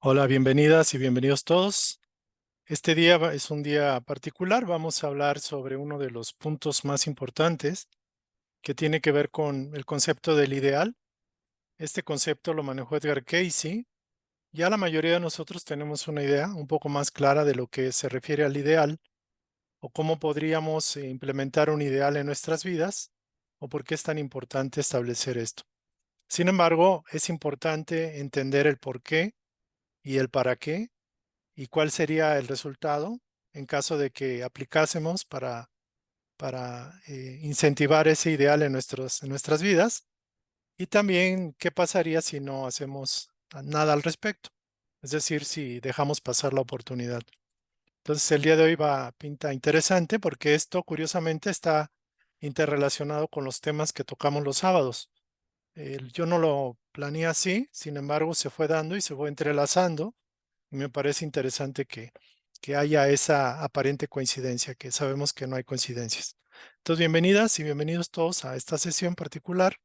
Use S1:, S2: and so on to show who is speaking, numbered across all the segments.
S1: Hola, bienvenidas y bienvenidos todos. Este día es un día particular. Vamos a hablar sobre uno de los puntos más importantes que tiene que ver con el concepto del ideal. Este concepto lo manejó Edgar Cayce. Ya la mayoría de nosotros tenemos una idea un poco más clara de lo que se refiere al ideal o cómo podríamos implementar un ideal en nuestras vidas o por qué es tan importante establecer esto. Sin embargo, es importante entender el por qué y el para qué y cuál sería el resultado en caso de que aplicásemos para incentivar ese ideal en nuestras vidas, y también qué pasaría si no hacemos nada al respecto, es decir, si dejamos pasar la oportunidad. Entonces el día de hoy pinta interesante porque esto curiosamente está interrelacionado con los temas que tocamos los sábados. Yo no lo planeé así, sin embargo se fue dando y se fue entrelazando. Me parece interesante que haya esa aparente coincidencia, que sabemos que no hay coincidencias. Entonces, bienvenidas y bienvenidos todos a esta sesión particular.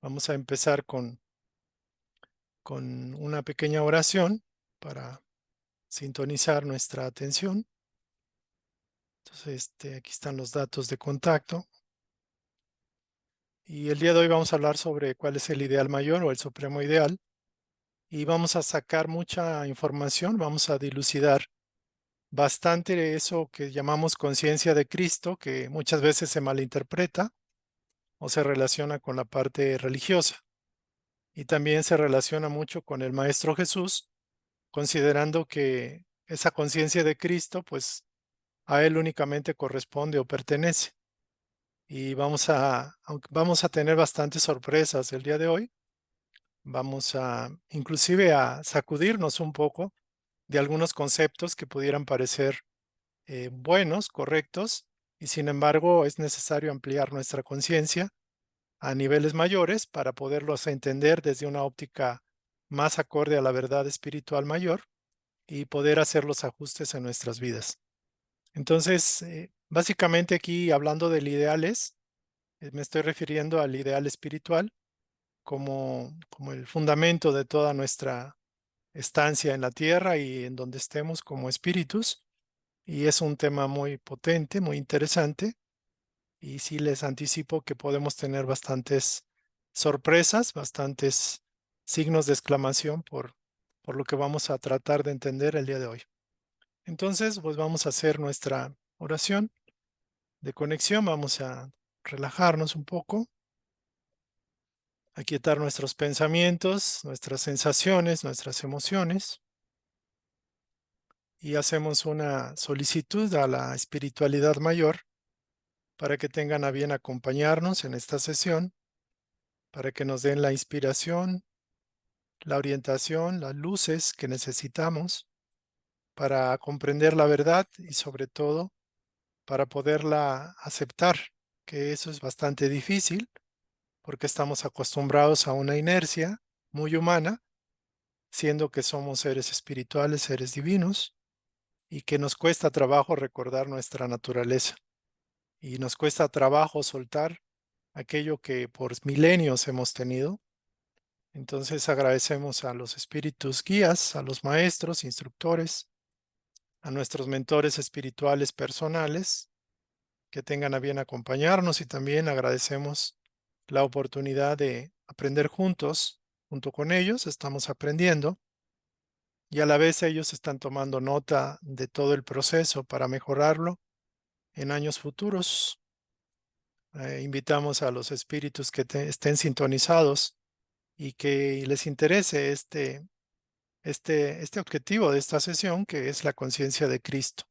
S1: Vamos a empezar con una pequeña oración para sintonizar nuestra atención. Entonces, aquí están los datos de contacto. Y el día de hoy vamos a hablar sobre cuál es el ideal mayor o el supremo ideal. Y vamos a sacar mucha información, vamos a dilucidar bastante de eso que llamamos conciencia de Cristo, que muchas veces se malinterpreta o se relaciona con la parte religiosa. Y también se relaciona mucho con el Maestro Jesús, considerando que esa conciencia de Cristo, pues a Él únicamente corresponde o pertenece. Y vamos a tener bastantes sorpresas el día de hoy. Vamos a inclusive a sacudirnos un poco de algunos conceptos que pudieran parecer buenos, correctos, y sin embargo es necesario ampliar nuestra conciencia a niveles mayores para poderlos entender desde una óptica más acorde a la verdad espiritual mayor y poder hacer los ajustes en nuestras vidas. Entonces, básicamente aquí hablando del ideales, me estoy refiriendo al ideal espiritual como el fundamento de toda nuestra estancia en la tierra y en donde estemos como espíritus. Y es un tema muy potente, muy interesante. Y sí les anticipo que podemos tener bastantes sorpresas, bastantes signos de exclamación por lo que vamos a tratar de entender el día de hoy. Entonces, pues vamos a hacer nuestra oración de conexión. Vamos a relajarnos un poco, aquietar nuestros pensamientos, nuestras sensaciones, nuestras emociones. Y hacemos una solicitud a la espiritualidad mayor para que tengan a bien acompañarnos en esta sesión, para que nos den la inspiración, la orientación, las luces que necesitamos para comprender la verdad y sobre todo para poderla aceptar, que eso es bastante difícil porque estamos acostumbrados a una inercia muy humana, siendo que somos seres espirituales, seres divinos, y que nos cuesta trabajo recordar nuestra naturaleza y nos cuesta trabajo soltar aquello que por milenios hemos tenido. Entonces agradecemos a los espíritus guías, a los maestros, instructores, a nuestros mentores espirituales personales que tengan a bien acompañarnos, y también agradecemos la oportunidad de aprender juntos, junto con ellos, estamos aprendiendo y a la vez ellos están tomando nota de todo el proceso para mejorarlo en años futuros. Invitamos a los espíritus que estén sintonizados y que les interese este objetivo de esta sesión, que es la conciencia de Cristo.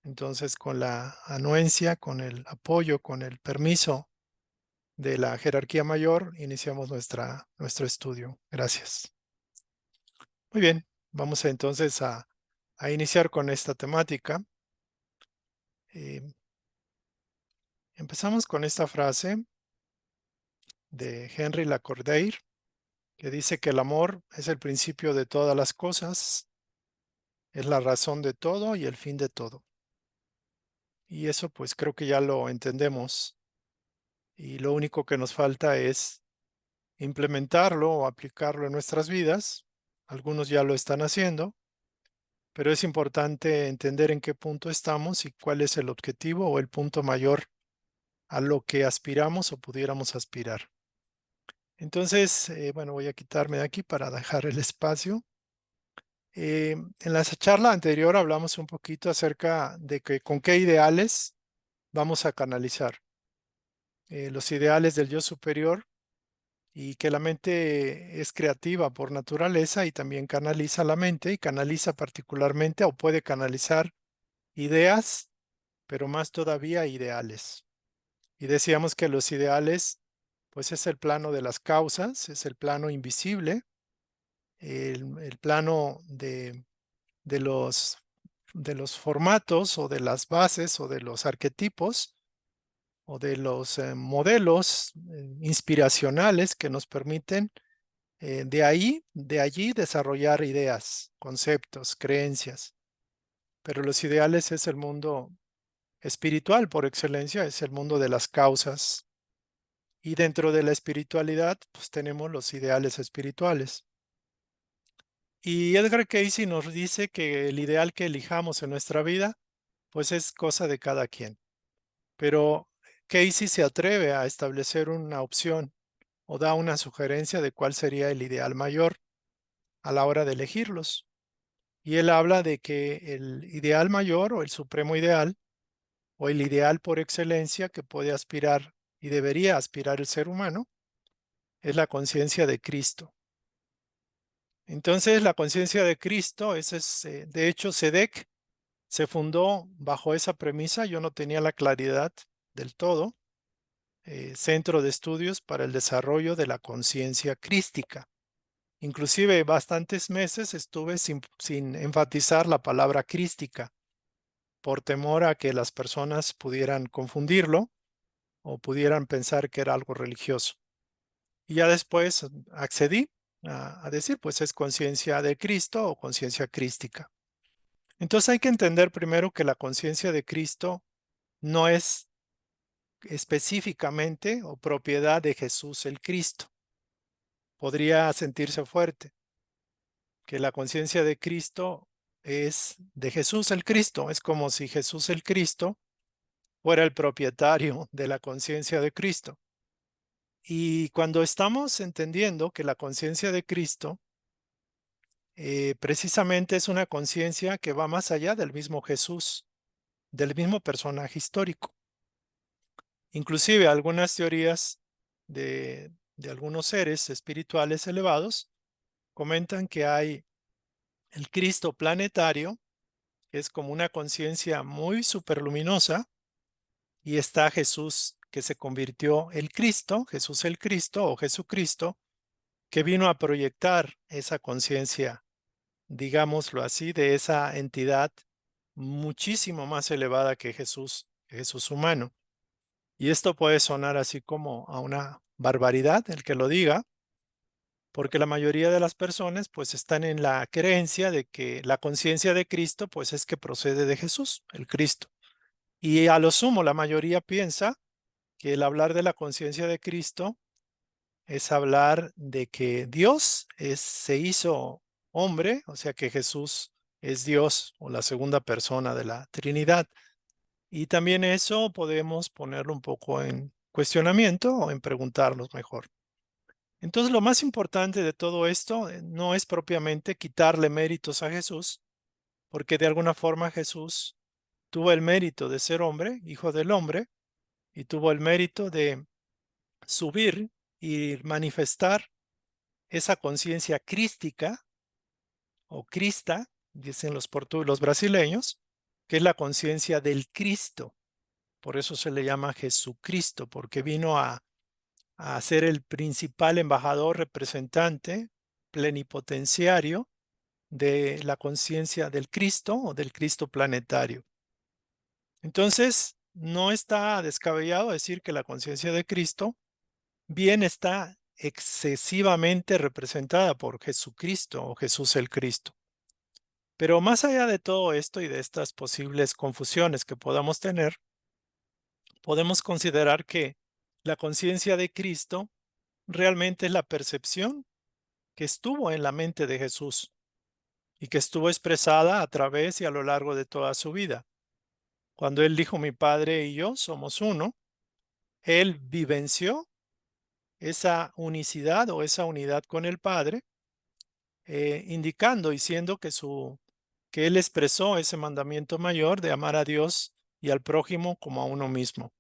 S1: Entonces, con la anuencia, con el apoyo, con el permiso de la jerarquía mayor, iniciamos nuestro estudio. Gracias. Muy bien, vamos entonces a iniciar con esta temática. Eh, Empezamos con esta frase de Henry Lacordaire, que dice que el amor es el principio de todas las cosas, es la razón de todo y el fin de todo. Y eso pues creo que ya lo entendemos, y lo único que nos falta es implementarlo o aplicarlo en nuestras vidas algunos ya lo están haciendo, pero es importante entender en qué punto estamos y cuál es el objetivo o el punto mayor a lo que aspiramos o pudiéramos aspirar. Entonces, bueno, voy a quitarme de aquí para dejar el espacio. En la charla anterior hablamos un poquito acerca de que con qué ideales vamos a canalizar. Los ideales del yo superior, y que la mente es creativa por naturaleza y también canaliza la mente y canaliza particularmente o puede canalizar ideas, pero más todavía ideales. Y decíamos que los ideales, pues es el plano de las causas, es el plano invisible, el plano de de los formatos o de las bases o de los arquetipos o de los modelos inspiracionales que nos permiten de allí desarrollar ideas, conceptos, creencias. Pero los ideales es el mundo espiritual por excelencia, es el mundo de las causas. Y dentro de la espiritualidad, pues tenemos los ideales espirituales. Y Edgar Cayce nos dice que el ideal que elijamos en nuestra vida, pues es cosa de cada quien. Pero Cayce se atreve a establecer una opción o da una sugerencia de cuál sería el ideal mayor a la hora de elegirlos. Y él habla de que el ideal mayor o el supremo ideal o el ideal por excelencia que puede aspirar y debería aspirar el ser humano es la conciencia de Cristo. Entonces, la conciencia de Cristo, de hecho, SEDEC se fundó bajo esa premisa. Yo no tenía la claridad del todo. Centro de Estudios para el Desarrollo de la Conciencia Crística. Inclusive bastantes meses estuve sin enfatizar la palabra crística, por temor a que las personas pudieran confundirlo o pudieran pensar que era algo religioso. Y ya después accedí a decir, pues es conciencia de Cristo o conciencia crística. Entonces hay que entender primero que la conciencia de Cristo no es específicamente o propiedad de Jesús el Cristo. Podría sentirse fuerte que la conciencia de Cristo es de Jesús el Cristo. Es como si Jesús el Cristo fuera el propietario de la conciencia de Cristo. Y cuando estamos entendiendo que la conciencia de Cristo precisamente es una conciencia que va más allá del mismo Jesús, del mismo personaje histórico. Inclusive algunas teorías de algunos seres espirituales elevados comentan que hay el Cristo planetario, que es como una conciencia muy superluminosa, y está Jesús, que se convirtió el Cristo, Jesús el Cristo o Jesucristo, que vino a proyectar esa conciencia, digámoslo así, de esa entidad muchísimo más elevada que Jesús humano. Y esto puede sonar así como a una barbaridad el que lo diga, porque la mayoría de las personas pues están en la creencia de que la conciencia de Cristo pues es que procede de Jesús, el Cristo. Y a lo sumo la mayoría piensa que el hablar de la conciencia de Cristo es hablar de que se hizo hombre, o sea que Jesús es Dios o la segunda persona de la Trinidad. Y también eso podemos ponerlo un poco en cuestionamiento o en preguntarnos mejor. Entonces, lo más importante de todo esto no es propiamente quitarle méritos a Jesús, porque de alguna forma Jesús tuvo el mérito de ser hombre, hijo del hombre, y tuvo el mérito de subir y manifestar esa conciencia crística o crista, dicen los brasileños, que es la conciencia del Cristo. Por eso se le llama Jesucristo, porque vino a ser el principal embajador, representante, plenipotenciario de la conciencia del Cristo o del Cristo planetario. Entonces, no está descabellado decir que la conciencia de Cristo bien está excesivamente representada por Jesucristo o Jesús el Cristo. Pero más allá de todo esto y de estas posibles confusiones que podamos tener, podemos considerar que la conciencia de Cristo realmente es la percepción que estuvo en la mente de Jesús y que estuvo expresada a través y a lo largo de toda su vida. Cuando él dijo, mi Padre y yo somos uno, él vivenció esa unicidad o esa unidad con el Padre, indicando, diciendo que él expresó ese mandamiento mayor de amar a Dios y al prójimo como a uno mismo.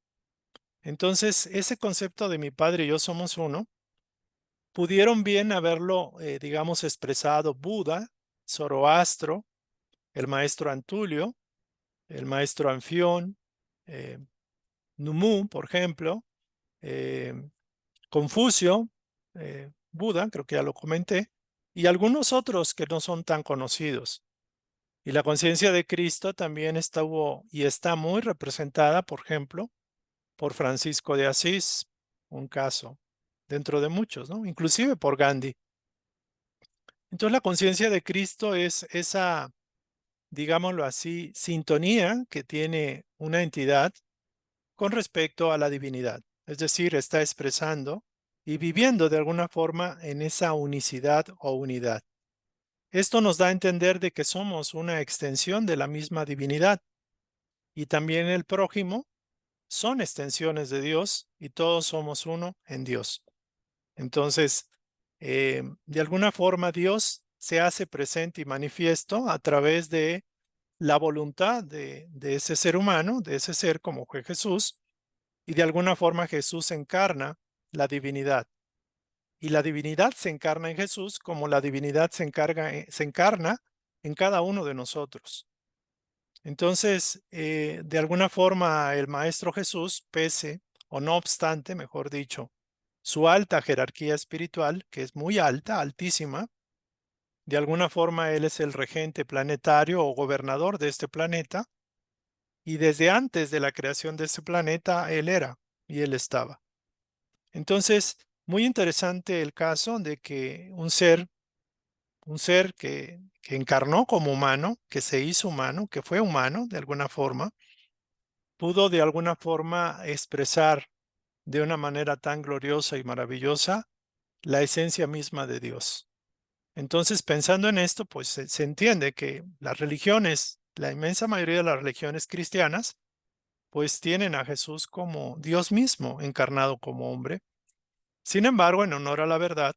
S1: Entonces, ese concepto de mi Padre y yo somos uno, pudieron bien haberlo, digamos, expresado Buda, Zoroastro, el maestro Antulio, el maestro Anfión, eh, Numu, por ejemplo, eh, Confucio, Buda, creo que ya lo comenté, y algunos otros que no son tan conocidos. Y la conciencia de Cristo también estuvo y está muy representada, por ejemplo, por Francisco de Asís, un caso, dentro de muchos, ¿no? Inclusive por Gandhi. Entonces la conciencia de Cristo es esa, digámoslo así, sintonía que tiene una entidad con respecto a la divinidad. Es decir, está expresando y viviendo de alguna forma en esa unicidad o unidad. Esto nos da a entender de que somos una extensión de la misma divinidad y también el prójimo son extensiones de Dios y todos somos uno en Dios. Entonces, de alguna forma Dios se hace presente y manifiesto a través de la voluntad de ese ser humano, de ese ser como fue Jesús, y de alguna forma Jesús encarna la divinidad. Y la divinidad se encarna en Jesús como la divinidad se encarna en cada uno de nosotros. Entonces, de alguna forma, el Maestro Jesús, pese o no obstante, mejor dicho, su alta jerarquía espiritual, que es muy alta, altísima, de alguna forma él es el regente planetario o gobernador de este planeta, y desde antes de la creación de este planeta, él era y él estaba. Entonces, muy interesante el caso de que un ser que encarnó como humano, que se hizo humano, que fue humano de alguna forma, pudo de alguna forma expresar de una manera tan gloriosa y maravillosa la esencia misma de Dios. Entonces, pensando en esto, pues se entiende que las religiones, la inmensa mayoría de las religiones cristianas, pues tienen a Jesús como Dios mismo encarnado como hombre. Sin embargo, en honor a la verdad,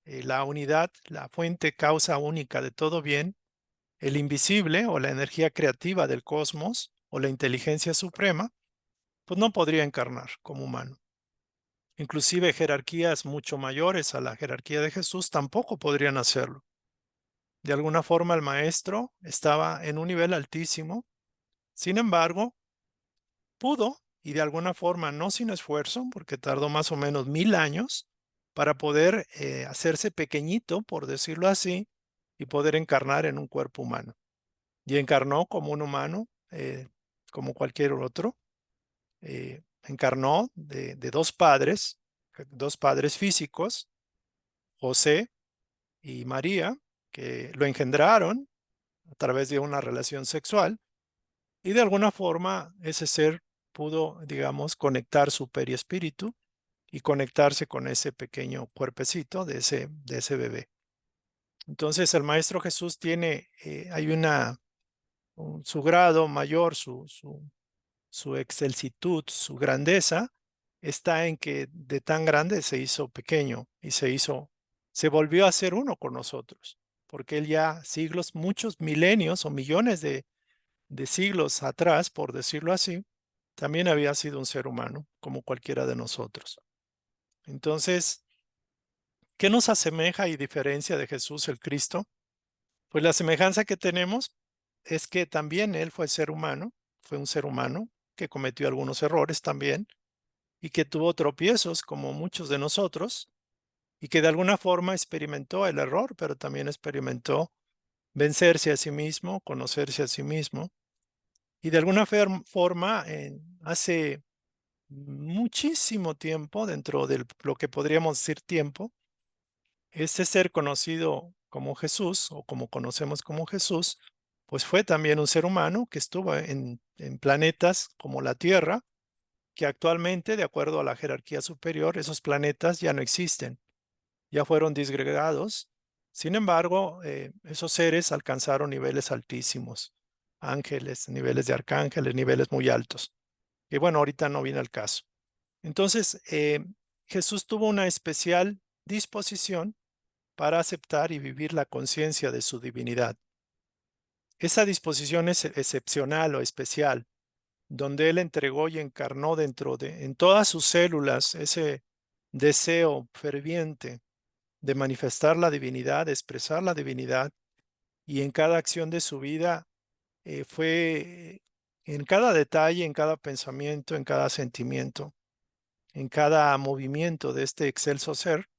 S1: la unidad, la fuente causa única de todo bien, el invisible o la energía creativa del cosmos o la inteligencia suprema, pues no podría encarnar como humano. Inclusive jerarquías mucho mayores a la jerarquía de Jesús tampoco podrían hacerlo. De alguna forma el maestro estaba en un nivel altísimo, sin embargo, pudo, y de alguna forma no sin esfuerzo, porque tardó más o menos 1000 años, para poder hacerse pequeñito, por decirlo así, y poder encarnar en un cuerpo humano. Y encarnó como un humano, como cualquier otro. Encarnó de dos padres físicos, José y María, que lo engendraron a través de una relación sexual, y de alguna forma ese ser pudo, digamos, conectar su perispíritu y conectarse con ese pequeño cuerpecito de ese bebé. Entonces el Maestro Jesús tiene, hay su grado mayor, su excelsitud, su grandeza, está en que de tan grande se hizo pequeño y se volvió a ser uno con nosotros, porque él ya siglos, muchos milenios o millones de siglos atrás, por decirlo así, también había sido un ser humano, como cualquiera de nosotros. Entonces, ¿qué nos asemeja y diferencia de Jesús el Cristo? Pues la semejanza que tenemos es que también él fue un ser humano que cometió algunos errores también y que tuvo tropiezos como muchos de nosotros y que de alguna forma experimentó el error, pero también experimentó vencerse a sí mismo, conocerse a sí mismo. Y de alguna forma, hace muchísimo tiempo, dentro de lo que podríamos decir tiempo, este ser conocido como Jesús o como conocemos como Jesús, pues fue también un ser humano que estuvo en planetas como la Tierra, que actualmente, de acuerdo a la jerarquía superior, esos planetas ya no existen. ya fueron disgregados. Sin embargo, esos seres alcanzaron niveles altísimos, ángeles, niveles de arcángeles, niveles muy altos. Y bueno, ahorita no viene al caso. Entonces, Jesús tuvo una especial disposición para aceptar y vivir la conciencia de su divinidad. Esa disposición es excepcional o especial, donde Él entregó y encarnó en todas sus células ese deseo ferviente de manifestar la divinidad, de expresar la divinidad, y en cada acción de su vida fue en cada detalle, en cada pensamiento, en cada sentimiento, en cada movimiento de este excelso ser,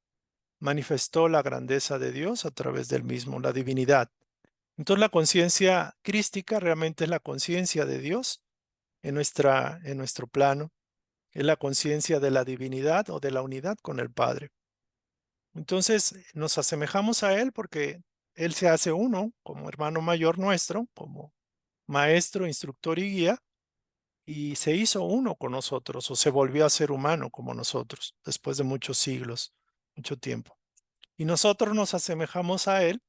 S1: manifestó la grandeza de Dios a través del mismo, la divinidad. Entonces la conciencia crística realmente es la conciencia de Dios en nuestro plano, es la conciencia de la divinidad o de la unidad con el Padre. Entonces nos asemejamos a Él porque Él se hace uno como hermano mayor nuestro, como maestro, instructor y guía, y se hizo uno con nosotros o se volvió a ser humano como nosotros después de muchos siglos, mucho tiempo. Y nosotros nos asemejamos a Él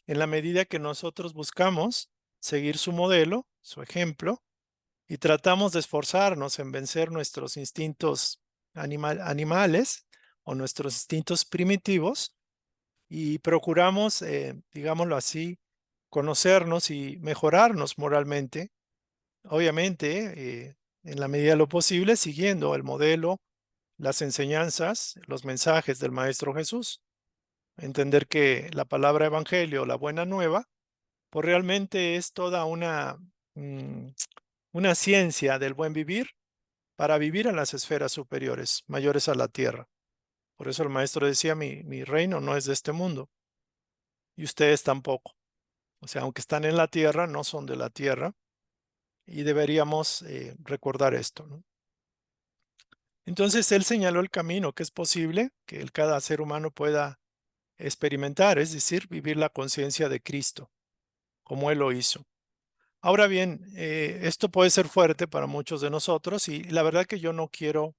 S1: en la medida que nosotros buscamos seguir su modelo, su ejemplo, y tratamos de esforzarnos en vencer nuestros instintos animales o nuestros instintos primitivos y procuramos, digámoslo así, conocernos y mejorarnos moralmente, obviamente, en la medida de lo posible, siguiendo el modelo, las enseñanzas, los mensajes del Maestro Jesús. Entender que la palabra evangelio, la buena nueva, pues realmente es toda mm, una ciencia del buen vivir para vivir en las esferas superiores, mayores a la tierra. Por eso el maestro decía, mi reino no es de este mundo y ustedes tampoco. O sea, aunque están en la tierra, no son de la tierra y deberíamos recordar esto, ¿no? Entonces él señaló el camino que es posible que cada ser humano pueda experimentar, es decir, vivir la conciencia de Cristo, como él lo hizo. Ahora bien, esto puede ser fuerte para muchos de nosotros y la verdad que yo no quiero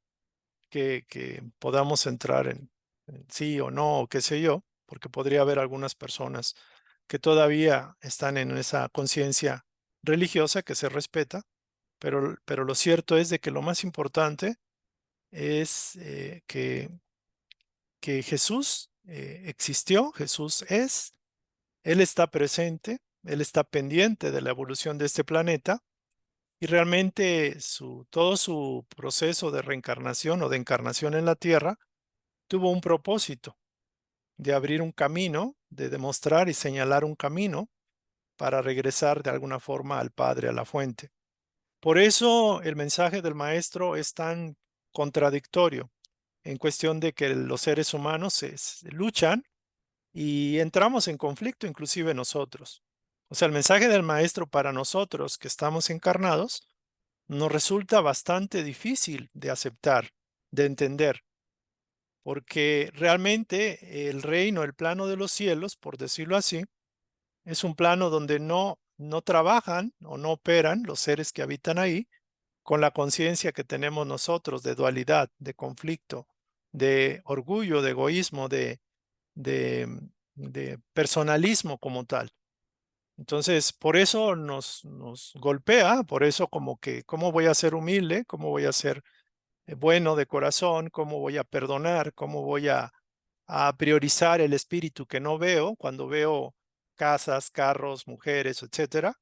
S1: que podamos entrar en sí o no, o qué sé yo, porque podría haber algunas personas que todavía están en esa conciencia religiosa que se respeta, pero lo cierto es de que lo más importante es que Jesús existió, Jesús es, Él está presente, Él está pendiente de la evolución de este planeta y realmente todo su proceso de reencarnación o de encarnación en la Tierra tuvo un propósito de abrir un camino, de demostrar y señalar un camino para regresar de alguna forma al Padre, a la fuente. Por eso el mensaje del maestro es tan contradictorio en cuestión de que los seres humanos se luchan y entramos en conflicto inclusive nosotros. O sea, el mensaje del maestro para nosotros que estamos encarnados nos resulta bastante difícil de aceptar, de entender, porque realmente el reino, el plano de los cielos, por decirlo así, es un plano donde no trabajan o no operan los seres que habitan ahí con la conciencia que tenemos nosotros de dualidad, de conflicto, de orgullo, de egoísmo, de, de personalismo como tal. Entonces, por eso nos golpea, por eso como que, ¿cómo voy a ser humilde? ¿Cómo voy a ser bueno de corazón? ¿Cómo voy a perdonar? ¿Cómo voy a priorizar el espíritu que no veo cuando veo casas, carros, mujeres, etcétera?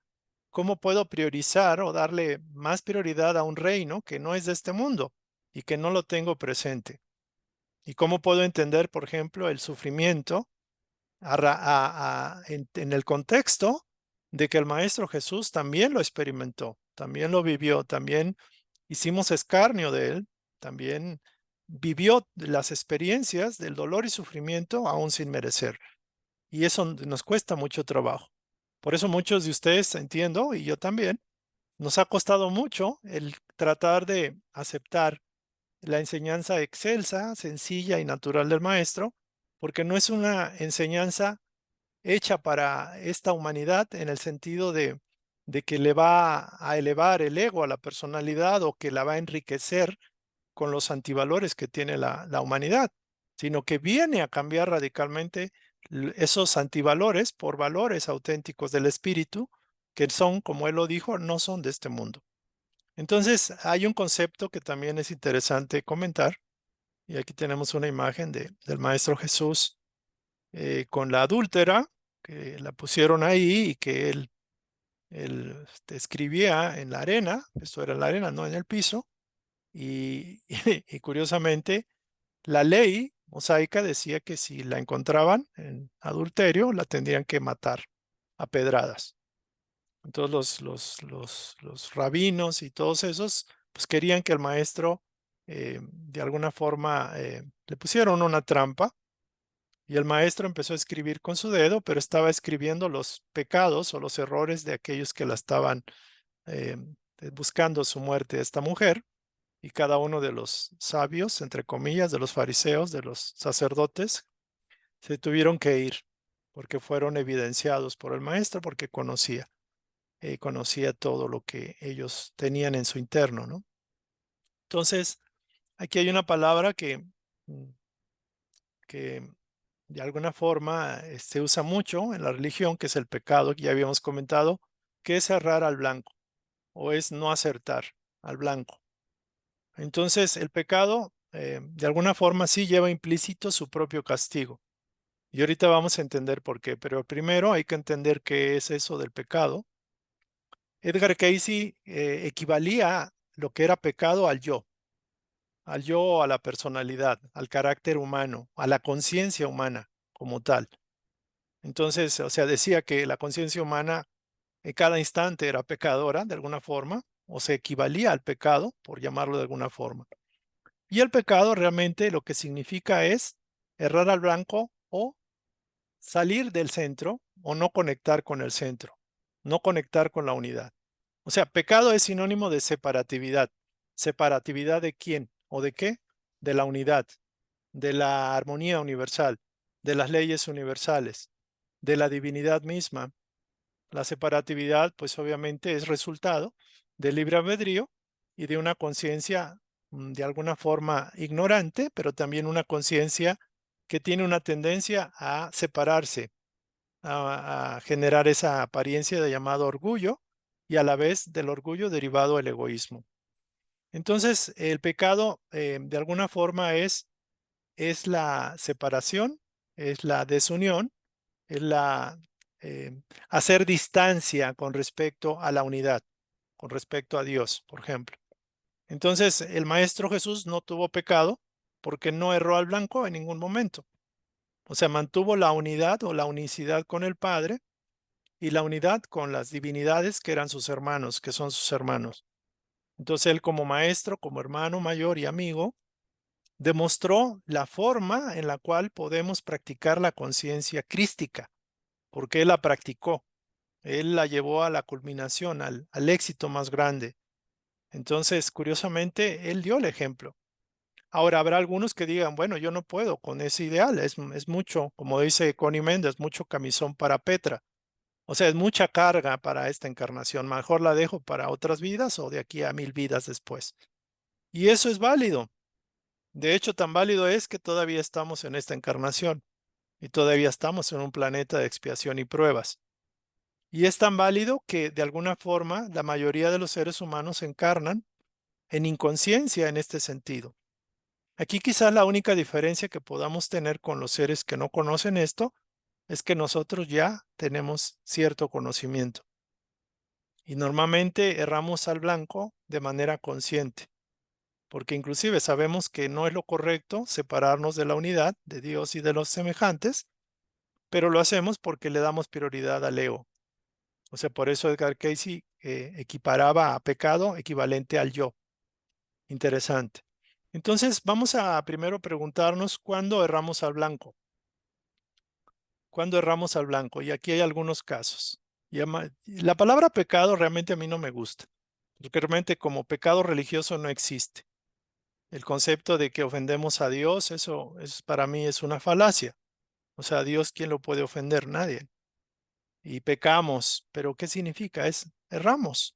S1: ¿Cómo puedo priorizar o darle más prioridad a un reino que no es de este mundo y que no lo tengo presente? ¿Y cómo puedo entender, por ejemplo, el sufrimiento en el contexto de que el Maestro Jesús también lo experimentó, también lo vivió, también hicimos escarnio de él, también vivió las experiencias del dolor y sufrimiento aún sin merecer? Y eso nos cuesta mucho trabajo. Por eso muchos de ustedes, entiendo, y yo también, nos ha costado mucho el tratar de aceptar la enseñanza excelsa, sencilla y natural del maestro, porque no es una enseñanza hecha para esta humanidad en el sentido de que le va a elevar el ego a la personalidad o que la va a enriquecer con los antivalores que tiene la humanidad. sino que viene a cambiar radicalmente esos antivalores por valores auténticos del espíritu, que son, como él lo dijo, no son de este mundo. Entonces, hay un concepto que también es interesante comentar, y aquí tenemos una imagen del Maestro Jesús con la adúltera, que la pusieron ahí y que él escribía en la arena, esto era en la arena, no en el piso, y, y curiosamente la ley mosaica decía que si la encontraban en adulterio, la tendrían que matar a pedradas. Entonces los rabinos y todos esos, pues querían que el maestro de alguna forma le pusieron una trampa y el maestro empezó a escribir con su dedo, pero estaba escribiendo los pecados o los errores de aquellos que la estaban eh, buscando su muerte, esta mujer. Y cada uno de los sabios, entre comillas, de los fariseos, de los sacerdotes, se tuvieron que ir porque fueron evidenciados por el maestro, porque conocía todo lo que ellos tenían en su interno, ¿no? Entonces, aquí hay una palabra mm, que de alguna forma se usa mucho en la religión, que es el pecado, que ya habíamos comentado, que es errar al blanco o es no acertar al blanco. Entonces, el pecado, de alguna forma, sí lleva implícito su propio castigo. Y ahorita vamos a entender por qué, pero primero hay que entender qué es eso del pecado. Edgar Cayce equivalía lo que era pecado al yo, a la personalidad, al carácter humano, a la conciencia humana como tal. Entonces, o sea, decía que la conciencia humana en cada instante era pecadora de alguna forma, o se equivalía al pecado, por llamarlo de alguna forma. Y el pecado realmente lo que significa es errar al blanco o salir del centro o no conectar con el centro, no conectar con la unidad. O sea, pecado es sinónimo de separatividad. ¿Separatividad de quién o de qué? De la unidad, de la armonía universal, de las leyes universales, de la divinidad misma. La separatividad, pues obviamente es resultado del libre albedrío y de una conciencia de alguna forma ignorante, pero también una conciencia que tiene una tendencia a separarse, a generar esa apariencia de llamado orgullo y a la vez del orgullo derivado el egoísmo. Entonces, el pecado de alguna forma es la separación, es la desunión, es la hacer distancia con respecto a la unidad, con respecto a Dios, por ejemplo. Entonces, el Maestro Jesús no tuvo pecado porque no erró al blanco en ningún momento. O sea, mantuvo la unidad o la unicidad con el Padre y la unidad con las divinidades que eran sus hermanos, que son sus hermanos. Entonces, él como maestro, como hermano mayor y amigo, demostró la forma en la cual podemos practicar la conciencia crística, porque él la practicó. Él la llevó a la culminación, al éxito más grande. Entonces, curiosamente, él dio el ejemplo. Ahora, habrá algunos que digan, bueno, yo no puedo con ese ideal, es mucho, como dice Connie Méndez, mucho camisón para Petra. O sea, es mucha carga para esta encarnación. Mejor la dejo para otras vidas o de aquí a 1000 vidas después. Y eso es válido. De hecho, tan válido es que todavía estamos en esta encarnación y todavía estamos en un planeta de expiación y pruebas. Y es tan válido que de alguna forma la mayoría de los seres humanos encarnan en inconsciencia en este sentido. Aquí quizás la única diferencia que podamos tener con los seres que no conocen esto es que nosotros ya tenemos cierto conocimiento y normalmente erramos al blanco de manera consciente, porque inclusive sabemos que no es lo correcto separarnos de la unidad de Dios y de los semejantes, pero lo hacemos porque le damos prioridad al ego. O sea, por eso Edgar Cayce equiparaba a pecado equivalente al yo. Interesante. Entonces, vamos a primero preguntarnos cuándo erramos al blanco. ¿Cuándo erramos al blanco? Y aquí hay algunos casos. La palabra pecado realmente a mí no me gusta, porque realmente como pecado religioso no existe. El concepto de que ofendemos a Dios, eso para mí es una falacia. O sea, a Dios, ¿quién lo puede ofender? Nadie. Y pecamos, pero ¿qué significa? Es erramos.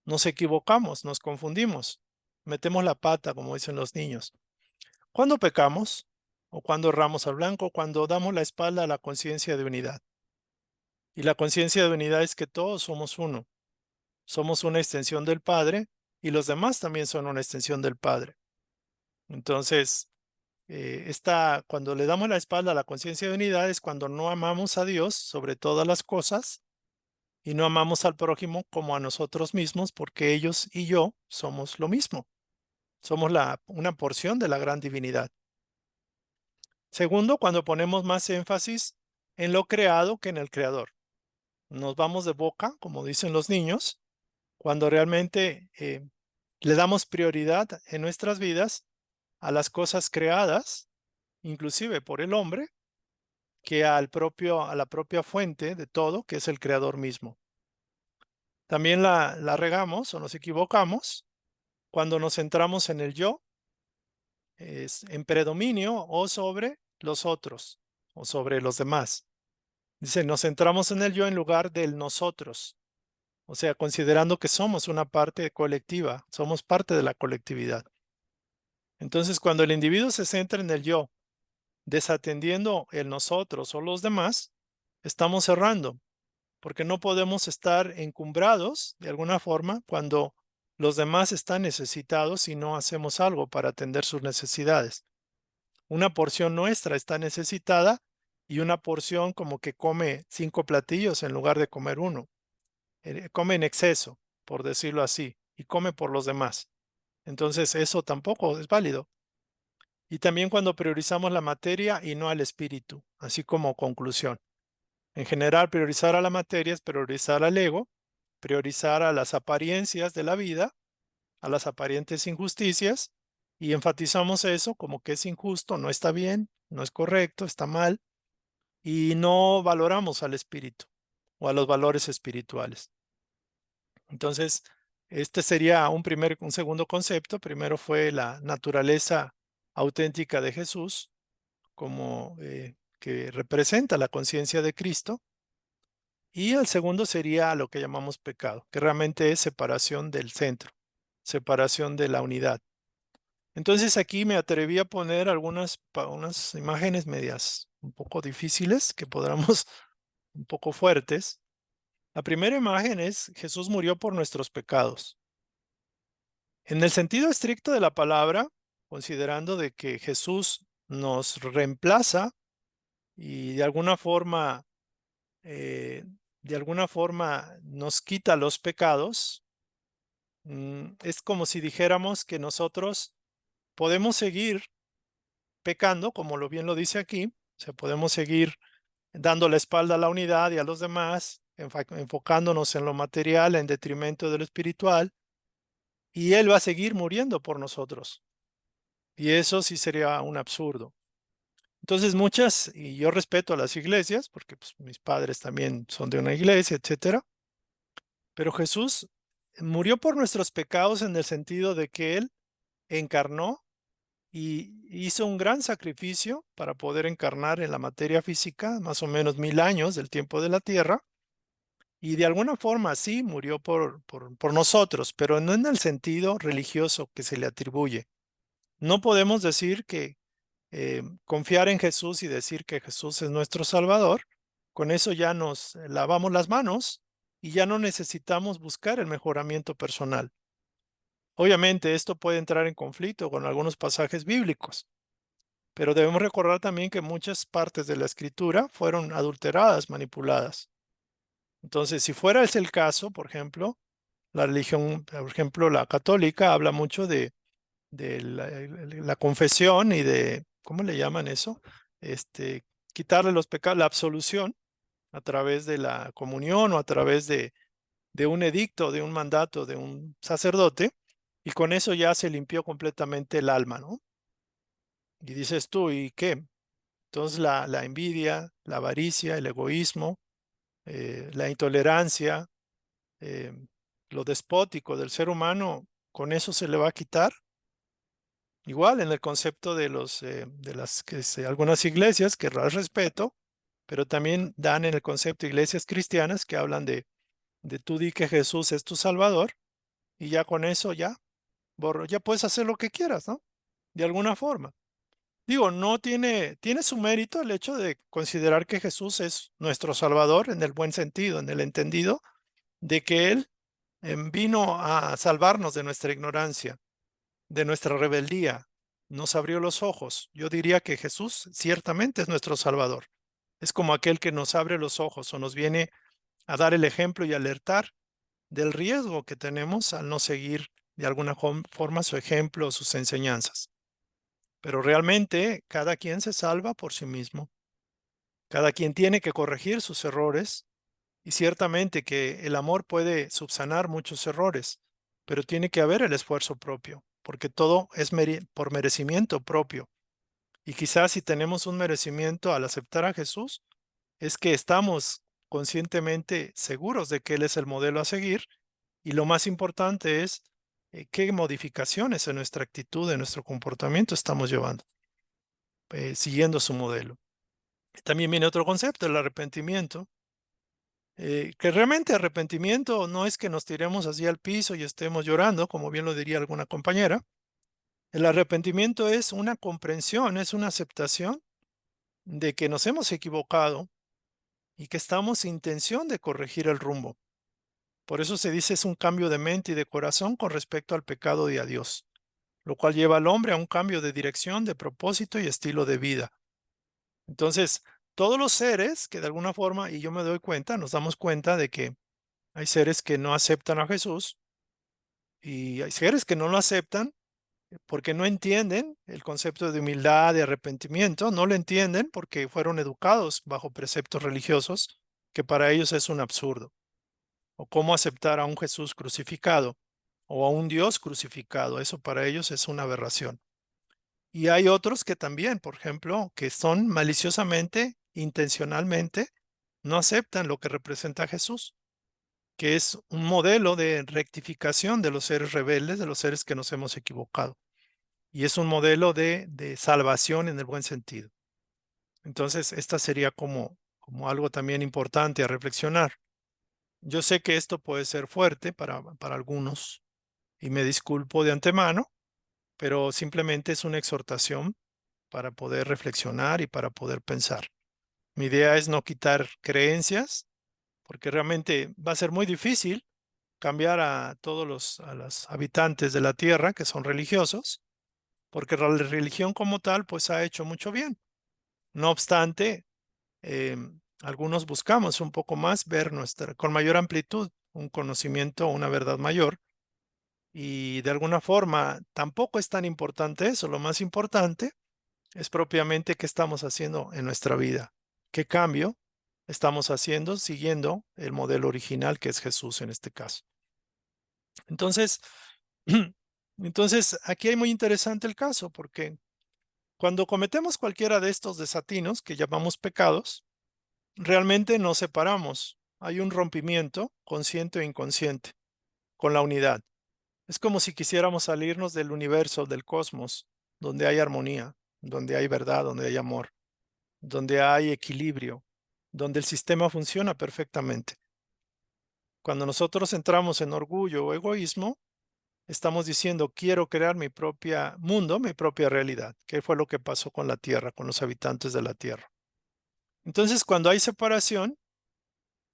S1: Nos equivocamos, nos confundimos, metemos la pata, como dicen los niños. ¿Cuándo pecamos? o cuando erramos al blanco, cuando damos la espalda a la conciencia de unidad. Y la conciencia de unidad es que todos somos uno, somos una extensión del Padre y los demás también son una extensión del Padre. Entonces, cuando le damos la espalda a la conciencia de unidad es cuando no amamos a Dios sobre todas las cosas y no amamos al prójimo como a nosotros mismos, porque ellos y yo somos lo mismo, somos una porción de la gran divinidad. Segundo, cuando ponemos más énfasis en lo creado que en el creador. Nos vamos de boca, como dicen los niños, cuando realmente le damos prioridad en nuestras vidas a las cosas creadas, inclusive por el hombre, que a la propia fuente de todo, que es el creador mismo. También la regamos o nos equivocamos cuando nos centramos en el yo, en predominio o sobre los otros o sobre los demás. Dice, nos centramos en el yo en lugar del nosotros, o sea, considerando que somos una parte colectiva, somos parte de la colectividad. Entonces, cuando el individuo se centra en el yo, desatendiendo el nosotros o los demás, estamos cerrando, porque no podemos estar encumbrados de alguna forma cuando los demás están necesitados y no hacemos algo para atender sus necesidades. Una porción nuestra está necesitada y una porción como que come 5 platillos en lugar de comer uno. Come en exceso, por decirlo así, y come por los demás. Entonces eso tampoco es válido. Y también cuando priorizamos la materia y no al espíritu, así como conclusión. En general, priorizar a la materia es priorizar al ego, priorizar a las apariencias de la vida, a las aparentes injusticias, y enfatizamos eso como que es injusto, no está bien, no es correcto, está mal, y no valoramos al espíritu o a los valores espirituales. Entonces, este sería un segundo concepto. Primero fue la naturaleza auténtica de Jesús, como que representa la conciencia de Cristo. Y el segundo sería lo que llamamos pecado, que realmente es separación del centro, separación de la unidad. Entonces aquí me atreví a poner unas imágenes medias un poco difíciles, que podamos un poco fuertes. La primera imagen es Jesús murió por nuestros pecados. En el sentido estricto de la palabra, considerando de que Jesús nos reemplaza y eh, de alguna forma nos quita los pecados, es como si dijéramos que nosotros podemos seguir pecando, como bien lo dice aquí, o sea, podemos seguir dando la espalda a la unidad y a los demás, enfocándonos en lo material en detrimento de lo espiritual, y Él va a seguir muriendo por nosotros. Y eso sí sería un absurdo. Entonces y yo respeto a las iglesias, porque pues, mis padres también son de una iglesia, etcétera, pero Jesús murió por nuestros pecados en el sentido de que Él encarnó y hizo un gran sacrificio para poder encarnar en la materia física, más o menos 1000 años del tiempo de la tierra, y de alguna forma sí murió por nosotros, pero no en el sentido religioso que se le atribuye. No podemos decir que confiar en Jesús y decir que Jesús es nuestro Salvador, con eso ya nos lavamos las manos y ya no necesitamos buscar el mejoramiento personal. Obviamente esto puede entrar en conflicto con algunos pasajes bíblicos, pero debemos recordar también que muchas partes de la escritura fueron adulteradas, manipuladas. Entonces, si fuera ese el caso, por ejemplo, la religión, por ejemplo, la católica habla mucho de la confesión y de, ¿cómo le llaman eso? Quitarle los pecados, la absolución a través de la comunión o a través de un edicto, de un mandato de un sacerdote, y con eso ya se limpió completamente el alma, ¿no? Y dices tú, ¿y qué? Entonces la envidia, la avaricia, el egoísmo, la intolerancia, eh, lo despótico del ser humano, ¿con eso se le va a quitar? Igual en el concepto de las algunas iglesias que las respeto, pero también dan en el concepto de iglesias cristianas que hablan de tú di que Jesús es tu Salvador y ya con eso ya puedes hacer lo que quieras, ¿no? De alguna forma. Digo, no tiene su mérito el hecho de considerar que Jesús es nuestro Salvador en el buen sentido, en el entendido de que Él vino a salvarnos de nuestra ignorancia, de nuestra rebeldía, nos abrió los ojos. Yo diría que Jesús ciertamente es nuestro Salvador. Es como aquel que nos abre los ojos o nos viene a dar el ejemplo y alertar del riesgo que tenemos al no seguir de alguna forma su ejemplo o sus enseñanzas. Pero realmente cada quien se salva por sí mismo. Cada quien tiene que corregir sus errores y ciertamente que el amor puede subsanar muchos errores, pero tiene que haber el esfuerzo propio, porque todo es por merecimiento propio. Y quizás si tenemos un merecimiento al aceptar a Jesús, es que estamos conscientemente seguros de que Él es el modelo a seguir y lo más importante es qué modificaciones en nuestra actitud, en nuestro comportamiento estamos llevando, siguiendo su modelo. También viene otro concepto, el arrepentimiento, que realmente arrepentimiento no es que nos tiremos así al piso y estemos llorando, como bien lo diría alguna compañera. El arrepentimiento es una comprensión, es una aceptación de que nos hemos equivocado y que estamos sin intención de corregir el rumbo. Por eso se dice es un cambio de mente y de corazón con respecto al pecado y a Dios, lo cual lleva al hombre a un cambio de dirección, de propósito y estilo de vida. Entonces, todos los seres que de alguna forma, y yo me doy cuenta, nos damos cuenta de que hay seres que no aceptan a Jesús y hay seres que no lo aceptan porque no entienden el concepto de humildad, de arrepentimiento, no lo entienden porque fueron educados bajo preceptos religiosos que para ellos es un absurdo. O cómo aceptar a un Jesús crucificado o a un Dios crucificado, eso para ellos es una aberración. Y hay otros que también, por ejemplo, que son maliciosamente, intencionalmente, no aceptan lo que representa Jesús, que es un modelo de rectificación de los seres rebeldes, de los seres que nos hemos equivocado. Y es un modelo de salvación en el buen sentido. Entonces, esta sería como algo también importante a reflexionar. Yo sé que esto puede ser fuerte para algunos y me disculpo de antemano, pero simplemente es una exhortación para poder reflexionar y para poder pensar. Mi idea es no quitar creencias, porque realmente va a ser muy difícil cambiar a todos a los habitantes de la tierra que son religiosos, porque la religión como tal pues ha hecho mucho bien. No obstante, algunos buscamos un poco más ver con mayor amplitud un conocimiento, una verdad mayor, y de alguna forma tampoco es tan importante eso. Lo más importante es propiamente qué estamos haciendo en nuestra vida, qué cambio estamos haciendo siguiendo el modelo original que es Jesús en este caso. Entonces, entonces aquí hay muy interesante el caso porque cuando cometemos cualquiera de estos desatinos que llamamos pecados, realmente nos separamos. Hay un rompimiento consciente o inconsciente con la unidad. Es como si quisiéramos salirnos del universo, del cosmos, donde hay armonía, donde hay verdad, donde hay amor, donde hay equilibrio, donde el sistema funciona perfectamente. Cuando nosotros entramos en orgullo o egoísmo, estamos diciendo, quiero crear mi propio mundo, mi propia realidad, que fue lo que pasó con la Tierra, con los habitantes de la Tierra. Entonces, cuando hay separación,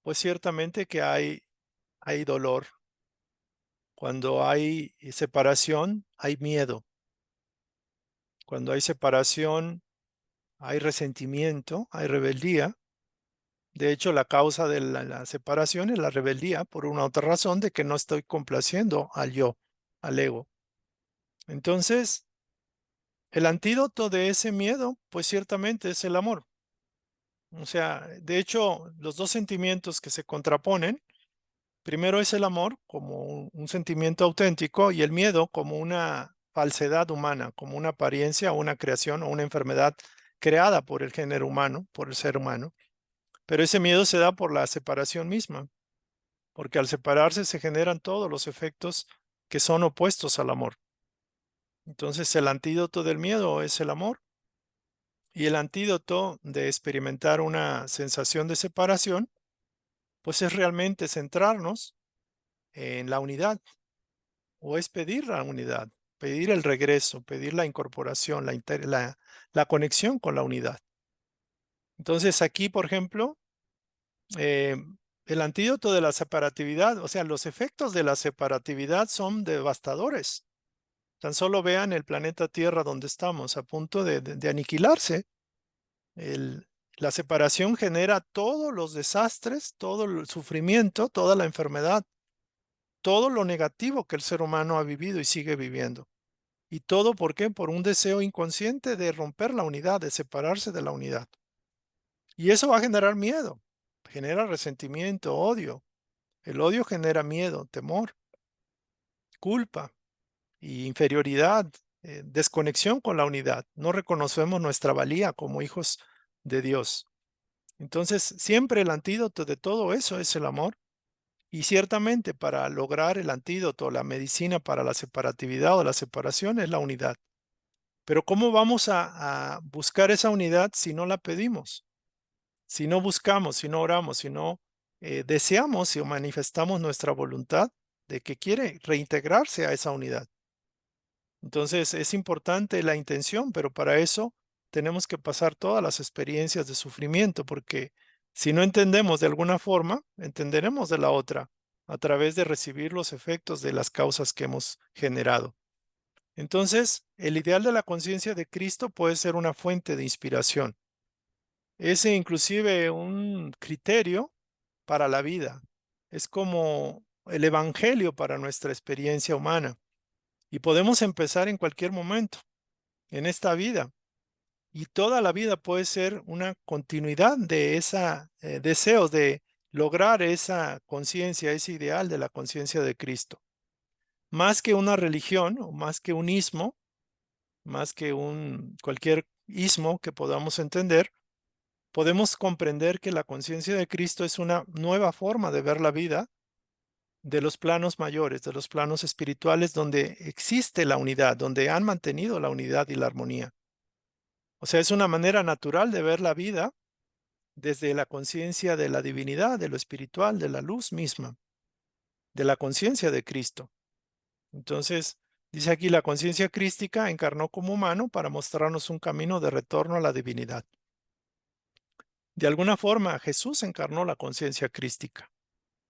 S1: pues ciertamente que hay dolor. Cuando hay separación, hay miedo. Cuando hay separación, hay resentimiento, hay rebeldía. De hecho, la causa de la separación es la rebeldía por una otra razón de que no estoy complaciendo al yo, al ego. Entonces, el antídoto de ese miedo, pues ciertamente es el amor. O sea, de hecho, los dos sentimientos que se contraponen, primero es el amor como un sentimiento auténtico y el miedo como una falsedad humana, como una apariencia o una creación o una enfermedad creada por el género humano, por el ser humano. Pero ese miedo se da por la separación misma, porque al separarse se generan todos los efectos que son opuestos al amor. Entonces el antídoto del miedo es el amor y el antídoto de experimentar una sensación de separación, pues es realmente centrarnos en la unidad o es pedir la unidad. pedir el regreso, pedir la incorporación, la conexión con la unidad. Entonces aquí, por ejemplo, eh, el antídoto de la separatividad, o sea, los efectos de la separatividad son devastadores. Tan solo vean el planeta Tierra donde estamos, a punto de aniquilarse. El- la separación genera todos los desastres, todo el sufrimiento, toda la enfermedad, todo lo negativo que el ser humano ha vivido y sigue viviendo. ¿Y todo por qué? Por un deseo inconsciente de romper la unidad, de separarse de la unidad. Y eso va a generar miedo, genera resentimiento, odio. El odio genera miedo, temor, culpa y inferioridad, desconexión con la unidad. No reconocemos nuestra valía como hijos de Dios. Entonces, siempre el antídoto de todo eso es el amor. Y ciertamente para lograr el antídoto, la medicina para la separatividad o la separación es la unidad. Pero ¿cómo vamos a buscar esa unidad si no la pedimos? Si no buscamos, si no oramos, si no deseamos o manifestamos nuestra voluntad de que quiere reintegrarse a esa unidad. Entonces es importante la intención, pero para eso tenemos que pasar todas las experiencias de sufrimiento, porque si no entendemos de alguna forma, entenderemos de la otra a través de recibir los efectos de las causas que hemos generado. Entonces, el ideal de la conciencia de Cristo puede ser una fuente de inspiración. Es inclusive un criterio para la vida. Es como el evangelio para nuestra experiencia humana. Y podemos empezar en cualquier momento, en esta vida. Y toda la vida puede ser una continuidad de esa deseos de lograr esa conciencia, ese ideal de la conciencia de Cristo. Más que una religión o más que un ismo, más que cualquier ismo que podamos entender, podemos comprender que la conciencia de Cristo es una nueva forma de ver la vida de los planos mayores, de los planos espirituales donde existe la unidad, donde han mantenido la unidad y la armonía. O sea, es una manera natural de ver la vida desde la conciencia de la divinidad, de lo espiritual, de la luz misma, de la conciencia de Cristo. Entonces, dice aquí, la conciencia crística encarnó como humano para mostrarnos un camino de retorno a la divinidad. De alguna forma, Jesús encarnó la conciencia crística,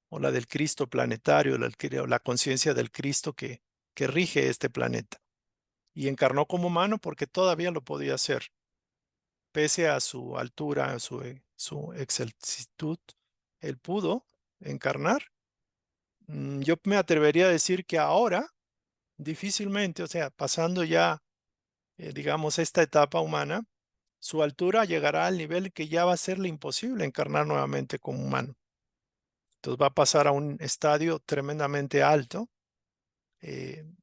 S1: o la del Cristo planetario, la conciencia del Cristo que rige este planeta. Y encarnó como humano porque todavía lo podía hacer, pese a su altura, a su excelsitud, él pudo encarnar. Yo me atrevería a decir que ahora, difícilmente, o sea, pasando ya, digamos, esta etapa humana, su altura llegará al nivel que ya va a serle imposible encarnar nuevamente como humano. Entonces va a pasar a un estadio tremendamente alto,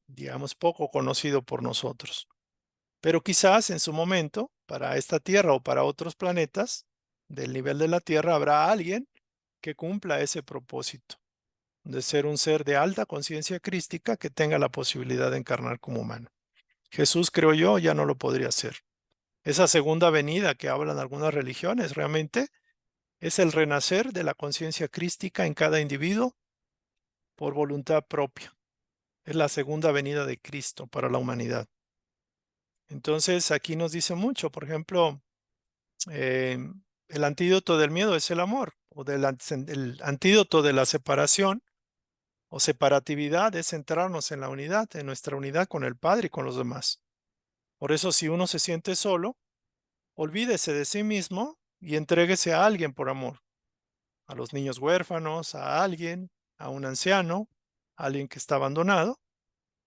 S1: digamos, poco conocido por nosotros. Pero quizás en su momento, para esta Tierra o para otros planetas del nivel de la Tierra, habrá alguien que cumpla ese propósito de ser un ser de alta conciencia crística que tenga la posibilidad de encarnar como humano. Jesús, creo yo, ya no lo podría hacer. Esa segunda venida que hablan algunas religiones realmente es el renacer de la conciencia crística en cada individuo por voluntad propia. Es la segunda venida de Cristo para la humanidad. Entonces, aquí nos dice mucho, por ejemplo, eh, el antídoto del miedo es el amor, o el antídoto de la separación o separatividad es centrarnos en la unidad, en nuestra unidad con el Padre y con los demás. Por eso, si uno se siente solo, olvídese de sí mismo y entréguese a alguien por amor, a los niños huérfanos, a alguien, a un anciano, a alguien que está abandonado,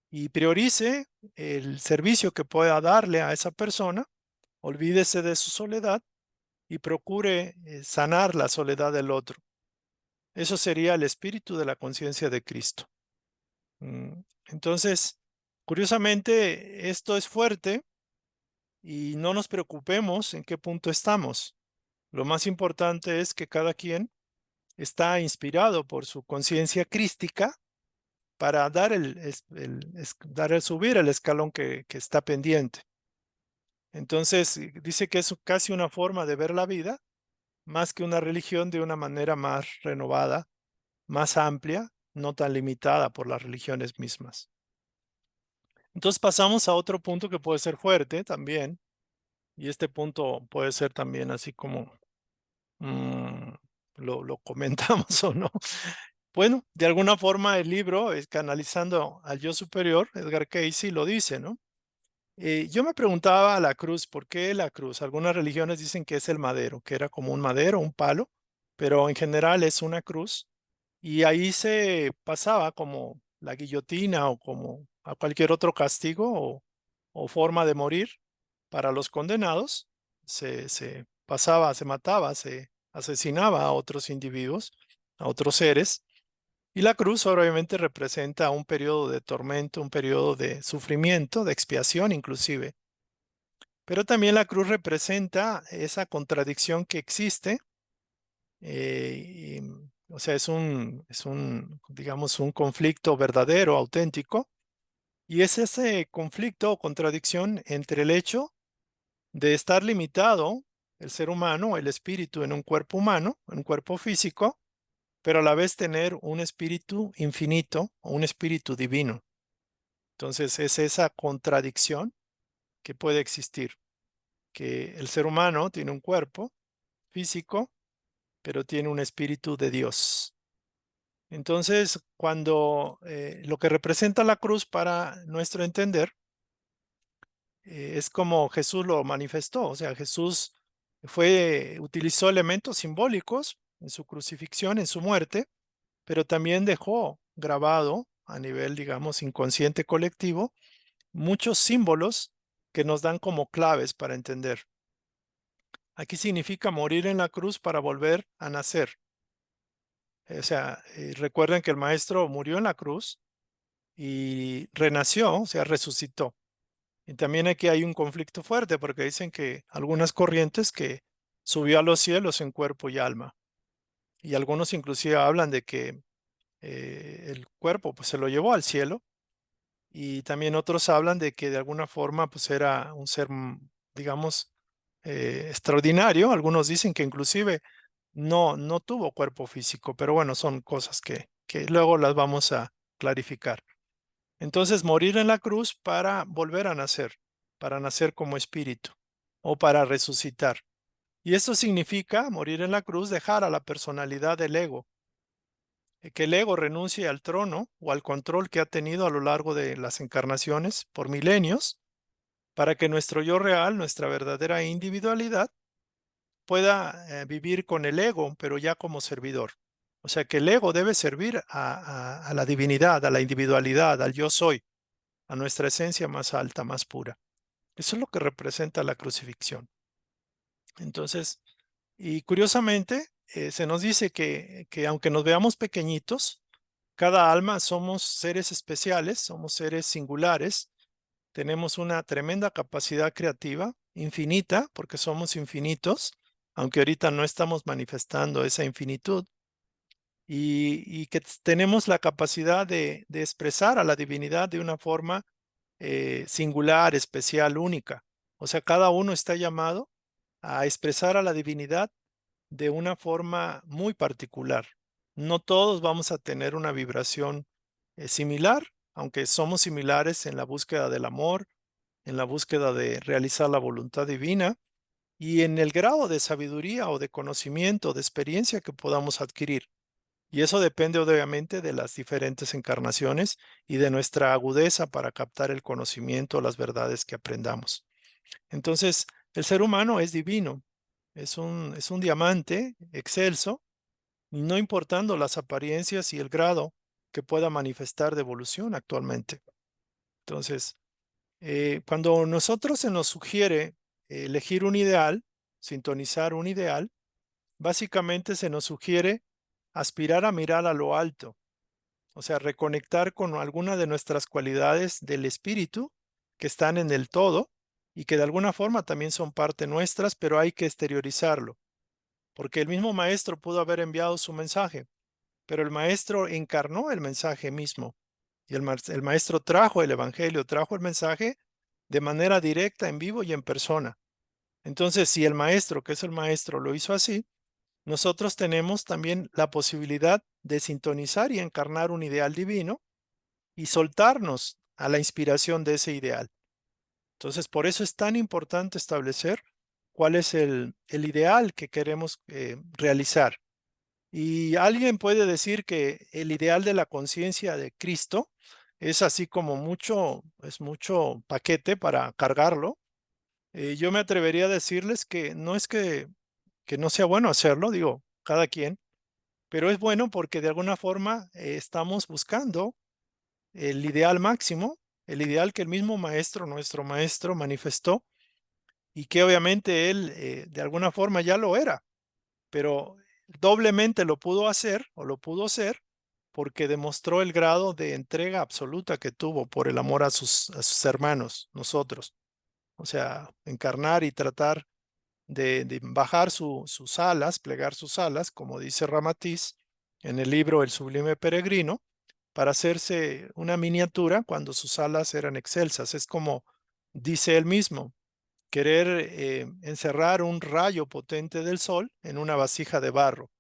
S1: y priorice el servicio que pueda darle a esa persona, olvídese de su soledad y procure sanar la soledad del otro. Eso sería el espíritu de la conciencia de Cristo. Entonces, curiosamente, esto es fuerte y no nos preocupemos en qué punto estamos. Lo más importante es que cada quien está inspirado por su conciencia crística para dar subir el escalón que está pendiente. Entonces, dice que es casi una forma de ver la vida, más que una religión de una manera más renovada, más amplia, no tan limitada por las religiones mismas. Entonces pasamos a otro punto que puede ser fuerte también, y este punto puede ser también así como mm, lo comentamos o no. Bueno, de alguna forma el libro, es Canalizando al Yo Superior, Edgar Cayce lo dice, ¿no? Yo me preguntaba la cruz, ¿por qué la cruz? Algunas religiones dicen que es el madero, que era como un madero, un palo, pero en general es una cruz. Y ahí se pasaba como la guillotina o como a cualquier otro castigo o forma de morir para los condenados. Se pasaba, se mataba, se asesinaba a otros individuos, a otros seres. Y la cruz obviamente representa un periodo de tormento, un periodo de sufrimiento, de expiación inclusive. Pero también la cruz representa esa contradicción que existe. O sea, digamos, un conflicto verdadero, auténtico. Y es ese conflicto o contradicción entre el hecho de estar limitado, el ser humano, el espíritu en un cuerpo humano, en un cuerpo físico, pero a la vez tener un espíritu infinito o un espíritu divino. Entonces es esa contradicción que puede existir, que el ser humano tiene un cuerpo físico, pero tiene un espíritu de Dios. Entonces, cuando lo que representa la cruz para nuestro entender es como Jesús lo manifestó, o sea, Jesús utilizó elementos simbólicos en su crucifixión, en su muerte, pero también dejó grabado a nivel, digamos, inconsciente colectivo, muchos símbolos que nos dan como claves para entender. Aquí significa morir en la cruz para volver a nacer. O sea, recuerden que el maestro murió en la cruz y renació, o sea, resucitó. Y también aquí hay un conflicto fuerte porque dicen que algunas corrientes que subió a los cielos en cuerpo y alma. Y algunos inclusive hablan de que el cuerpo pues se lo llevó al cielo y también otros hablan de que de alguna forma pues era un ser, digamos, extraordinario. Algunos dicen que inclusive no tuvo cuerpo físico, pero bueno, son cosas que luego las vamos a clarificar. Entonces, morir en la cruz para volver a nacer, para nacer como espíritu o para resucitar. Y esto significa morir en la cruz, dejar a la personalidad del ego, que el ego renuncie al trono o al control que ha tenido a lo largo de las encarnaciones por milenios, para que nuestro yo real, nuestra verdadera individualidad, pueda vivir con el ego, pero ya como servidor. O sea que el ego debe servir a la divinidad, a la individualidad, al yo soy, a nuestra esencia más alta, más pura. Eso es lo que representa la crucifixión. Entonces, y curiosamente, se nos dice que aunque nos veamos pequeñitos, cada alma somos seres especiales, somos seres singulares, tenemos una tremenda capacidad creativa, infinita, porque somos infinitos, aunque ahorita no estamos manifestando esa infinitud, y que tenemos la capacidad de expresar a la divinidad de una forma singular, especial, única. O sea, cada uno está llamado a expresar a la divinidad de una forma muy particular. No todos vamos a tener una vibración similar, aunque somos similares en la búsqueda del amor, en la búsqueda de realizar la voluntad divina y en el grado de sabiduría o de conocimiento, de experiencia que podamos adquirir. Y eso depende obviamente de las diferentes encarnaciones y de nuestra agudeza para captar el conocimiento, las verdades que aprendamos. Entonces, el ser humano es divino, es un diamante excelso, no importando las apariencias y el grado que pueda manifestar de evolución actualmente. Entonces, cuando nosotros se nos sugiere elegir un ideal, sintonizar un ideal, básicamente se nos sugiere aspirar a mirar a lo alto, o sea, reconectar con alguna de nuestras cualidades del espíritu que están en el todo y que de alguna forma también son parte nuestras, pero hay que exteriorizarlo, porque el mismo maestro pudo haber enviado su mensaje, pero el maestro encarnó el mensaje mismo y el maestro trajo el evangelio, trajo el mensaje de manera directa, en vivo y en persona. Entonces, si el maestro, que es el maestro, lo hizo así, nosotros tenemos también la posibilidad de sintonizar y encarnar un ideal divino y soltarnos a la inspiración de ese ideal. Entonces, por eso es tan importante establecer cuál es el ideal que queremos realizar. Y alguien puede decir que el ideal de la conciencia de Cristo es así como mucho, es mucho paquete para cargarlo. Yo me atrevería a decirles que no es que no sea bueno hacerlo, digo, cada quien, pero es bueno porque de alguna forma estamos buscando el ideal máximo, el ideal que el mismo maestro, nuestro maestro, manifestó y que obviamente él de alguna forma ya lo era, pero doblemente lo pudo hacer o lo pudo ser porque demostró el grado de entrega absoluta que tuvo por el amor a sus hermanos, nosotros. O sea, encarnar y tratar de bajar sus alas, plegar sus alas, como dice Ramatiz en el libro El Sublime Peregrino, para hacerse una miniatura cuando sus alas eran excelsas. Es como dice él mismo, querer encerrar un rayo potente del sol en una vasija de barro.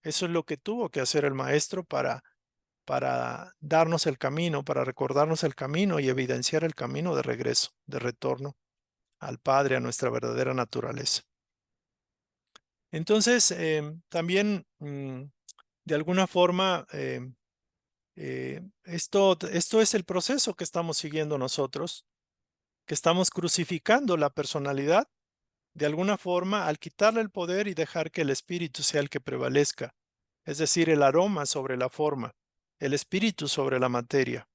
S1: Eso es lo que tuvo que hacer el maestro para darnos el camino, para recordarnos el camino y evidenciar el camino de regreso, de retorno al Padre, a nuestra verdadera naturaleza. Entonces, también de alguna forma, esto es el proceso que estamos siguiendo nosotros, que estamos crucificando la personalidad de alguna forma al quitarle el poder y dejar que el espíritu sea el que prevalezca, es decir, el aroma sobre la forma, el espíritu sobre la materia.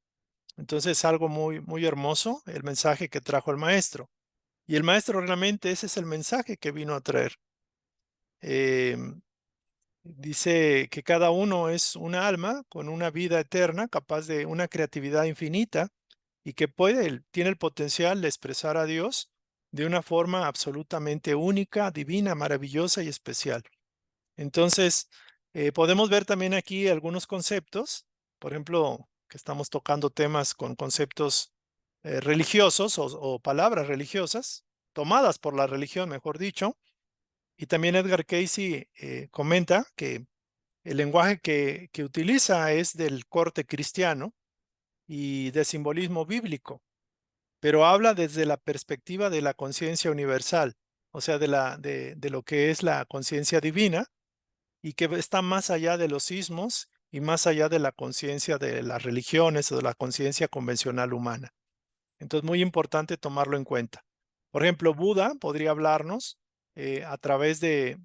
S1: Entonces, algo muy, muy hermoso, el mensaje que trajo el maestro. Y el maestro realmente ese es el mensaje que vino a traer. Em, Dice que cada uno es una alma con una vida eterna, capaz de una creatividad infinita y que tiene el potencial de expresar a Dios de una forma absolutamente única, divina, maravillosa y especial. Entonces, podemos ver también aquí algunos conceptos, por ejemplo, que estamos tocando temas con conceptos religiosos o palabras religiosas, tomadas por la religión, mejor dicho. Y también Edgar Cayce comenta que el lenguaje que utiliza es del corte cristiano y de simbolismo bíblico, pero habla desde la perspectiva de la conciencia universal, o sea, de lo que es la conciencia divina y que está más allá de los sismos y más allá de la conciencia de las religiones o de la conciencia convencional humana. Entonces, muy importante tomarlo en cuenta. Por ejemplo, Buda podría hablarnos a través de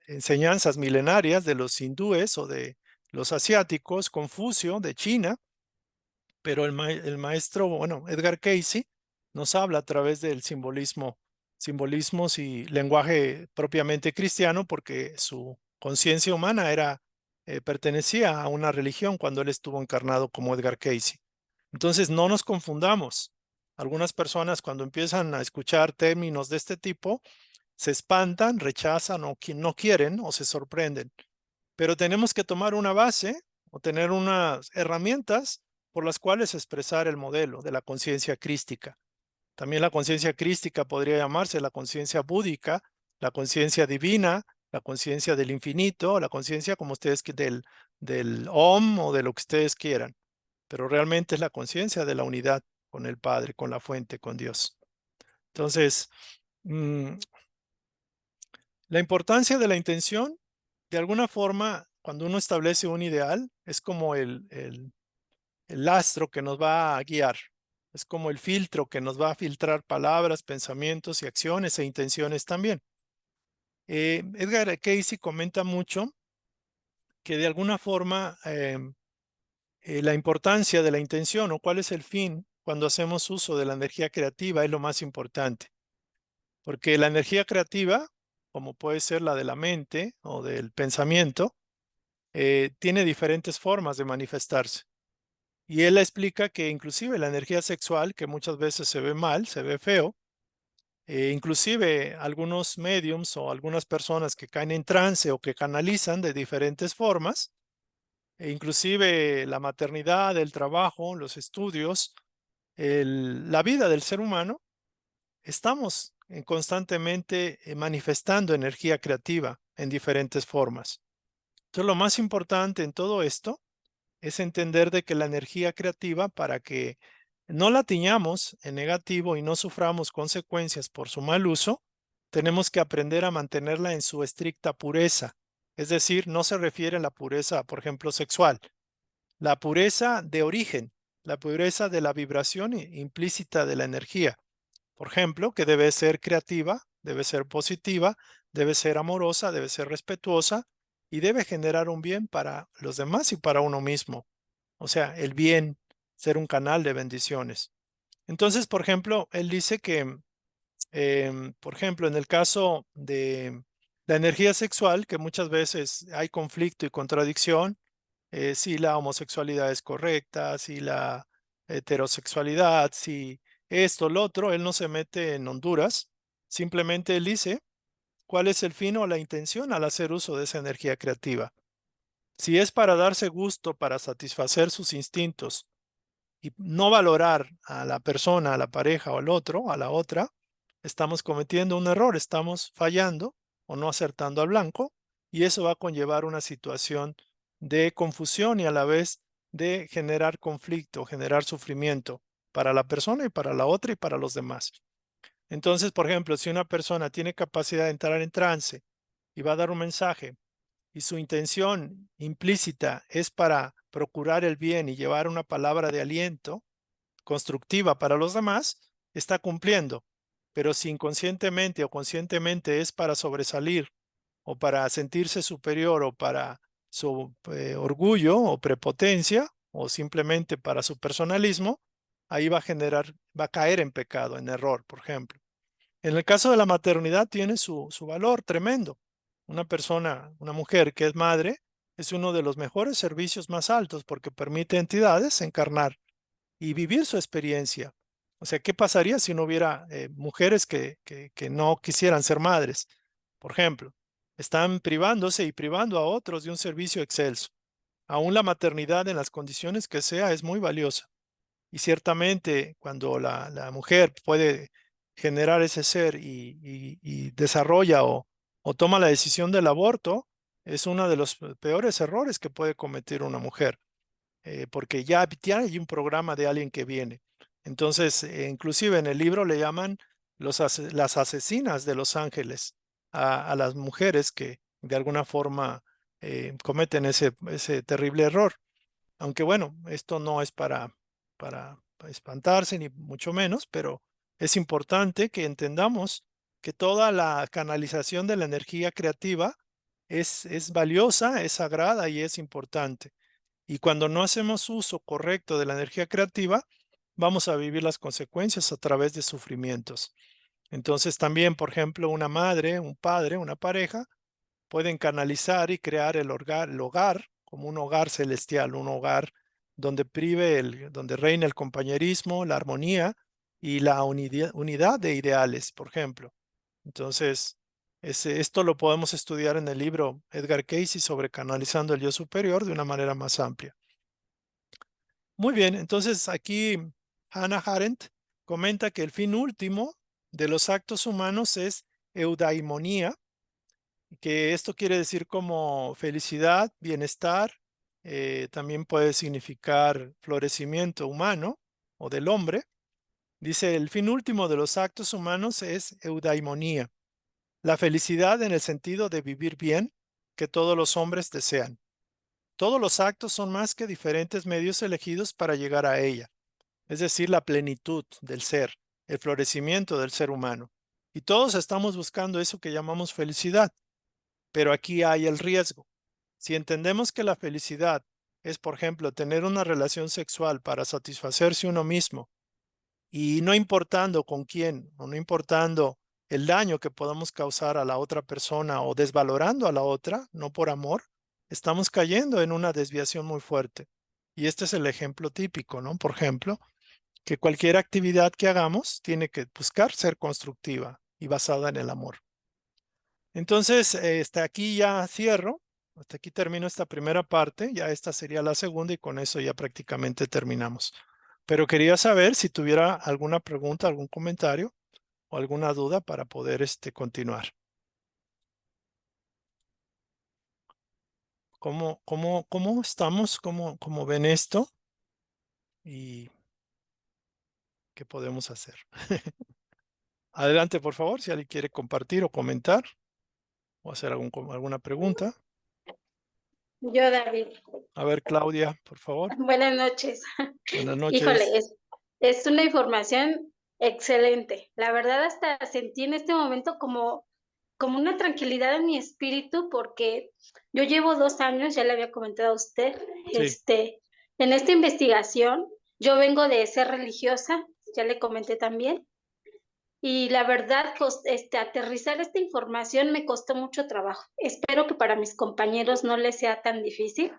S1: enseñanzas milenarias de los hindúes o de los asiáticos, Confucio de China, pero el maestro, bueno, Edgar Cayce nos habla a través del simbolismo, simbolismos y lenguaje propiamente cristiano, porque su conciencia humana pertenecía a una religión cuando él estuvo encarnado como Edgar Cayce. Entonces, no nos confundamos. Algunas personas cuando empiezan a escuchar términos de este tipo, se espantan, rechazan o no quieren o se sorprenden. Pero tenemos que tomar una base o tener unas herramientas por las cuales expresar el modelo de la conciencia crística. También la conciencia crística podría llamarse la conciencia búdica, la conciencia divina, la conciencia del infinito, la conciencia como ustedes del Om o de lo que ustedes quieran, pero realmente es la conciencia de la unidad con el Padre, con la fuente, con Dios. Entonces, mm, la importancia de la intención, de alguna forma, cuando uno establece un ideal, es como el astro que nos va a guiar, es como el filtro que nos va a filtrar palabras, pensamientos y acciones e intenciones también. Edgar Cayce comenta mucho que de alguna forma la importancia de la intención o cuál es el fin cuando hacemos uso de la energía creativa es lo más importante, porque la energía creativa, como puede ser la de la mente o del pensamiento, tiene diferentes formas de manifestarse. Y él explica que inclusive la energía sexual, que muchas veces se ve mal, se ve feo, inclusive algunos mediums o algunas personas que caen en trance o que canalizan de diferentes formas, e inclusive la maternidad, el trabajo, los estudios, la vida del ser humano, estamos constantemente manifestando energía creativa en diferentes formas. Entonces, lo más importante en todo esto es entender de que la energía creativa para que no la tiñamos en negativo y no suframos consecuencias por su mal uso, tenemos que aprender a mantenerla en su estricta pureza. Es decir, no se refiere a la pureza, por ejemplo, sexual, la pureza de origen, la pureza de la vibración implícita de la energía. Por ejemplo, que debe ser creativa, debe ser positiva, debe ser amorosa, debe ser respetuosa y debe generar un bien para los demás y para uno mismo. O sea, el bien, ser un canal de bendiciones. Entonces, por ejemplo, él dice que, por ejemplo, en el caso de la energía sexual, que muchas veces hay conflicto y contradicción, si la homosexualidad es correcta, si la heterosexualidad, si esto, lo otro, él no se mete en Honduras, simplemente él dice cuál es el fin o la intención al hacer uso de esa energía creativa. Si es para darse gusto, para satisfacer sus instintos y no valorar a la persona, a la pareja o al otro, a la otra, estamos cometiendo un error, estamos fallando o no acertando al blanco y eso va a conllevar una situación de confusión y a la vez de generar conflicto, generar sufrimiento para la persona y para la otra y para los demás. Entonces, por ejemplo, si una persona tiene capacidad de entrar en trance y va a dar un mensaje y su intención implícita es para procurar el bien y llevar una palabra de aliento constructiva para los demás, está cumpliendo. Pero si inconscientemente o conscientemente es para sobresalir o para sentirse superior o para su orgullo o prepotencia o simplemente para su personalismo, ahí va a generar, va a caer en pecado, en error, por ejemplo. En el caso de la maternidad tiene su valor tremendo. Una persona, una mujer que es madre, es uno de los mejores servicios más altos porque permite a entidades encarnar y vivir su experiencia. O sea, ¿qué pasaría si no hubiera mujeres que no quisieran ser madres? Por ejemplo, están privándose y privando a otros de un servicio excelso. Aún la maternidad en las condiciones que sea es muy valiosa. Y ciertamente cuando la mujer puede generar ese ser y desarrolla o toma la decisión del aborto, es uno de los peores errores que puede cometer una mujer, porque ya hay un programa de alguien que viene. Entonces, inclusive en el libro le llaman las asesinas de los ángeles a las mujeres que de alguna forma cometen ese terrible error. Aunque bueno, esto no es para espantarse ni mucho menos, pero es importante que entendamos que toda la canalización de la energía creativa es valiosa, es sagrada y es importante. Y cuando no hacemos uso correcto de la energía creativa, vamos a vivir las consecuencias a través de sufrimientos. Entonces también, por ejemplo, una madre, un padre, una pareja pueden canalizar y crear el hogar como un hogar celestial, un hogar donde reina el compañerismo, la armonía y la unidad de ideales, por ejemplo. Entonces, esto lo podemos estudiar en el libro Edgar Cayce sobre canalizando el yo superior de una manera más amplia. Muy bien, entonces aquí Hannah Arendt comenta que el fin último de los actos humanos es eudaimonía, que esto quiere decir como felicidad, bienestar, también puede significar florecimiento humano o del hombre. Dice, el fin último de los actos humanos es eudaimonía, la felicidad en el sentido de vivir bien que todos los hombres desean. Todos los actos son más que diferentes medios elegidos para llegar a ella, es decir, la plenitud del ser, el florecimiento del ser humano. Y todos estamos buscando eso que llamamos felicidad. Pero aquí hay el riesgo. Si entendemos que la felicidad es, por ejemplo, tener una relación sexual para satisfacerse uno mismo y no importando con quién o no importando el daño que podamos causar a la otra persona o desvalorando a la otra, no por amor, estamos cayendo en una desviación muy fuerte. Y este es el ejemplo típico, ¿no? Por ejemplo, que cualquier actividad que hagamos tiene que buscar ser constructiva y basada en el amor. Entonces, hasta aquí ya cierro, hasta aquí termino esta primera parte, ya esta sería la segunda y con eso ya prácticamente terminamos. Pero quería saber si tuviera alguna pregunta, algún comentario o alguna duda para poder continuar. ¿Cómo estamos? ¿Cómo ven esto? Y ¿Qué podemos hacer? Adelante, por favor, si alguien quiere compartir o comentar o hacer alguna pregunta.
S2: Yo, David.
S1: A ver, Claudia, por favor.
S2: Buenas noches.
S1: Buenas
S2: Híjole,
S1: noches.
S2: es una información excelente. La verdad, hasta sentí en este momento como una tranquilidad en mi espíritu, porque yo llevo 2 años, ya le había comentado a usted,
S1: Sí,
S2: en esta investigación. Yo vengo de ser religiosa, ya le comenté también, y la verdad, pues, aterrizar esta información me costó mucho trabajo. Espero que para mis compañeros no les sea tan difícil,